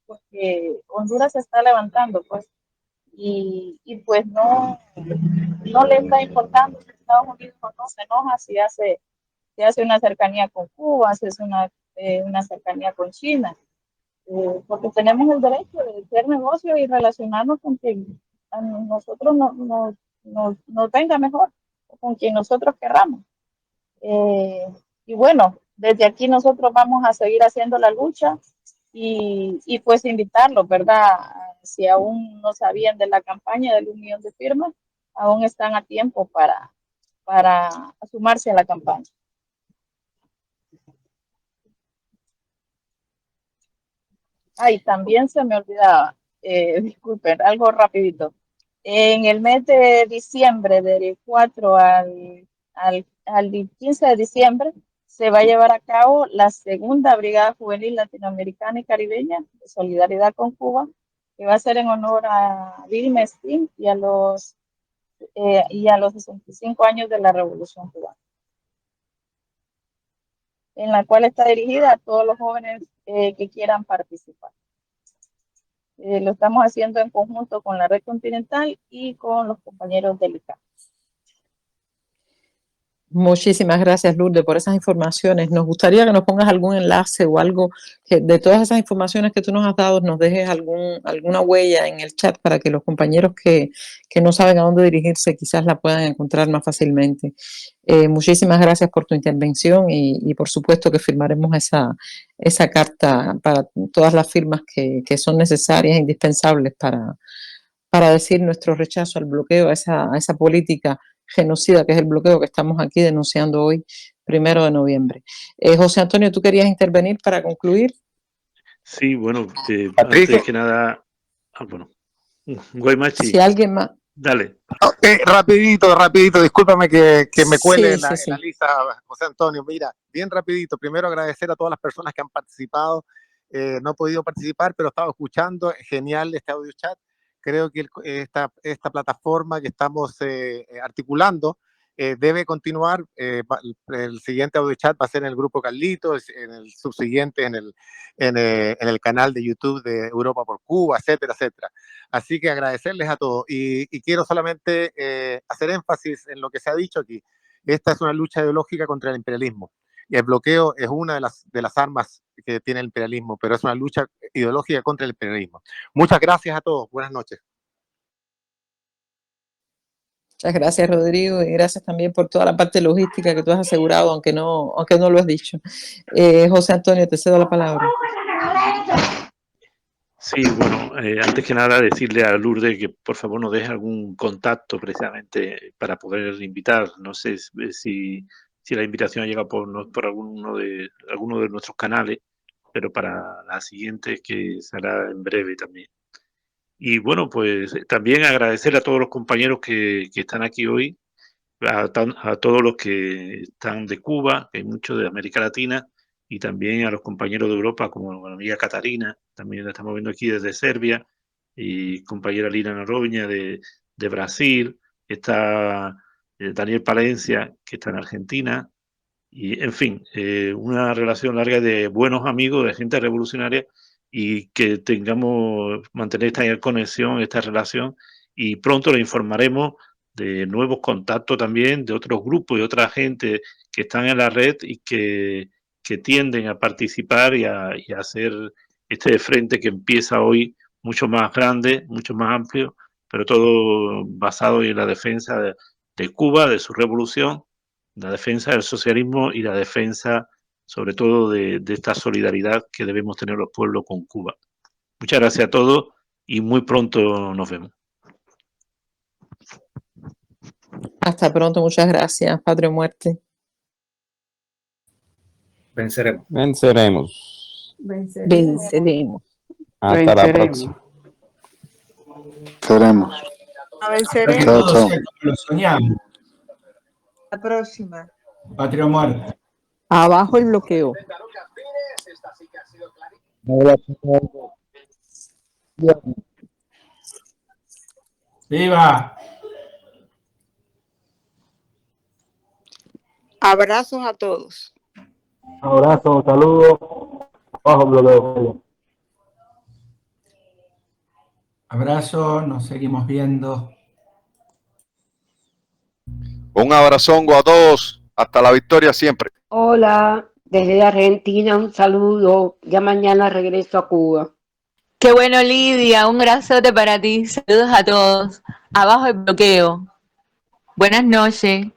porque Honduras se está levantando, pues, y pues no le está importando si Estados Unidos no se enoja si hace una cercanía con Cuba, si hace una cercanía con China, porque tenemos el derecho de hacer negocios y relacionarnos con quien a nosotros nos venga mejor, o con quien nosotros querramos. Y bueno, desde aquí nosotros vamos a seguir haciendo la lucha y pues invitarlos, ¿verdad? Si aún no sabían de la campaña del 1 millón de firmas, aún están a tiempo para sumarse a la campaña. Ay, también se me olvidaba, disculpen, algo rapidito. En el mes de diciembre, del 4 al 15 de diciembre, se va a llevar a cabo la segunda Brigada Juvenil Latinoamericana y Caribeña de Solidaridad con Cuba, que va a ser en honor a Bill Mestín y a los 65 años de la Revolución Cubana, en la cual está dirigida a todos los jóvenes que quieran participar. Lo estamos haciendo en conjunto con la Red Continental y con los compañeros del ICA. Muchísimas gracias, Lourdes, por esas informaciones. Nos gustaría que nos pongas algún enlace o algo que de todas esas informaciones que tú nos has dado, nos dejes alguna huella en el chat para que los compañeros que no saben a dónde dirigirse quizás la puedan encontrar más fácilmente. Muchísimas gracias por tu intervención y por supuesto que firmaremos esa carta para todas las firmas que son necesarias e indispensables para decir nuestro rechazo al bloqueo, a esa política genocida que es el bloqueo que estamos aquí denunciando hoy, 1 de noviembre. José Antonio, ¿tú querías intervenir para concluir? Sí, bueno, antes que nada, bueno, Guaymachi. Si alguien más, Dale. Rapidito, discúlpame que me cuele Sí, sí, en la sí. lista, José Antonio. Mira, bien rapidito. Primero agradecer a todas las personas que han participado. No he podido participar, pero he estado escuchando. Genial este audio chat. Creo que esta plataforma que estamos articulando debe continuar. El siguiente audio chat va a ser en el grupo Carlitos, en el subsiguiente en el canal de YouTube de Europa por Cuba, etcétera, etcétera. Así que agradecerles a todos. Y quiero solamente hacer énfasis en lo que se ha dicho aquí. Esta es una lucha ideológica contra el imperialismo. Y el bloqueo es una de las armas que tiene el imperialismo, pero es una lucha ideológica contra el imperialismo. Muchas gracias a todos. Buenas noches. Muchas gracias, Rodrigo, y gracias también por toda la parte logística que tú has asegurado, aunque no lo has dicho. José Antonio, te cedo la palabra. Sí, bueno, antes que nada decirle a Lourdes que por favor nos deje algún contacto precisamente para poder invitar. No sé si la invitación ha llegado por alguno de nuestros canales, pero para la siguiente que será en breve también. Y bueno, pues también agradecer a todos los compañeros que están aquí hoy, a todos los que están de Cuba, que hay muchos de América Latina, y también a los compañeros de Europa, como la amiga Catarina, también la estamos viendo aquí desde Serbia, y compañera Lina Noroña de Brasil, está Daniel Palencia, que está en Argentina, y en fin, una relación larga de buenos amigos, de gente revolucionaria, y que mantener esta conexión, esta relación, y pronto le informaremos de nuevos contactos también de otros grupos y otra gente que están en la red y que tienden a participar y a hacer este frente que empieza hoy mucho más grande, mucho más amplio, pero todo basado en la defensa de Cuba, de su revolución, la defensa del socialismo y la defensa sobre todo de esta solidaridad que debemos tener los pueblos con Cuba. Muchas gracias a todos y muy pronto nos vemos. Hasta pronto, muchas gracias. Patria o muerte. Venceremos. Venceremos. Venceremos. Hasta la próxima. Venceremos. Que Chao, todo chao. sea como lo soñamos. La próxima. Patria o muerte. Abajo el bloqueo. ¡Viva! Abrazos a todos. Abrazo, saludos. Bajo bloqueo. Abrazo, nos seguimos viendo. Un abrazongo a todos. Hasta la victoria siempre. Hola, desde Argentina un saludo. Ya mañana regreso a Cuba. Qué bueno, Lidia. Un abrazote para ti. Saludos a todos. Abajo el bloqueo. Buenas noches.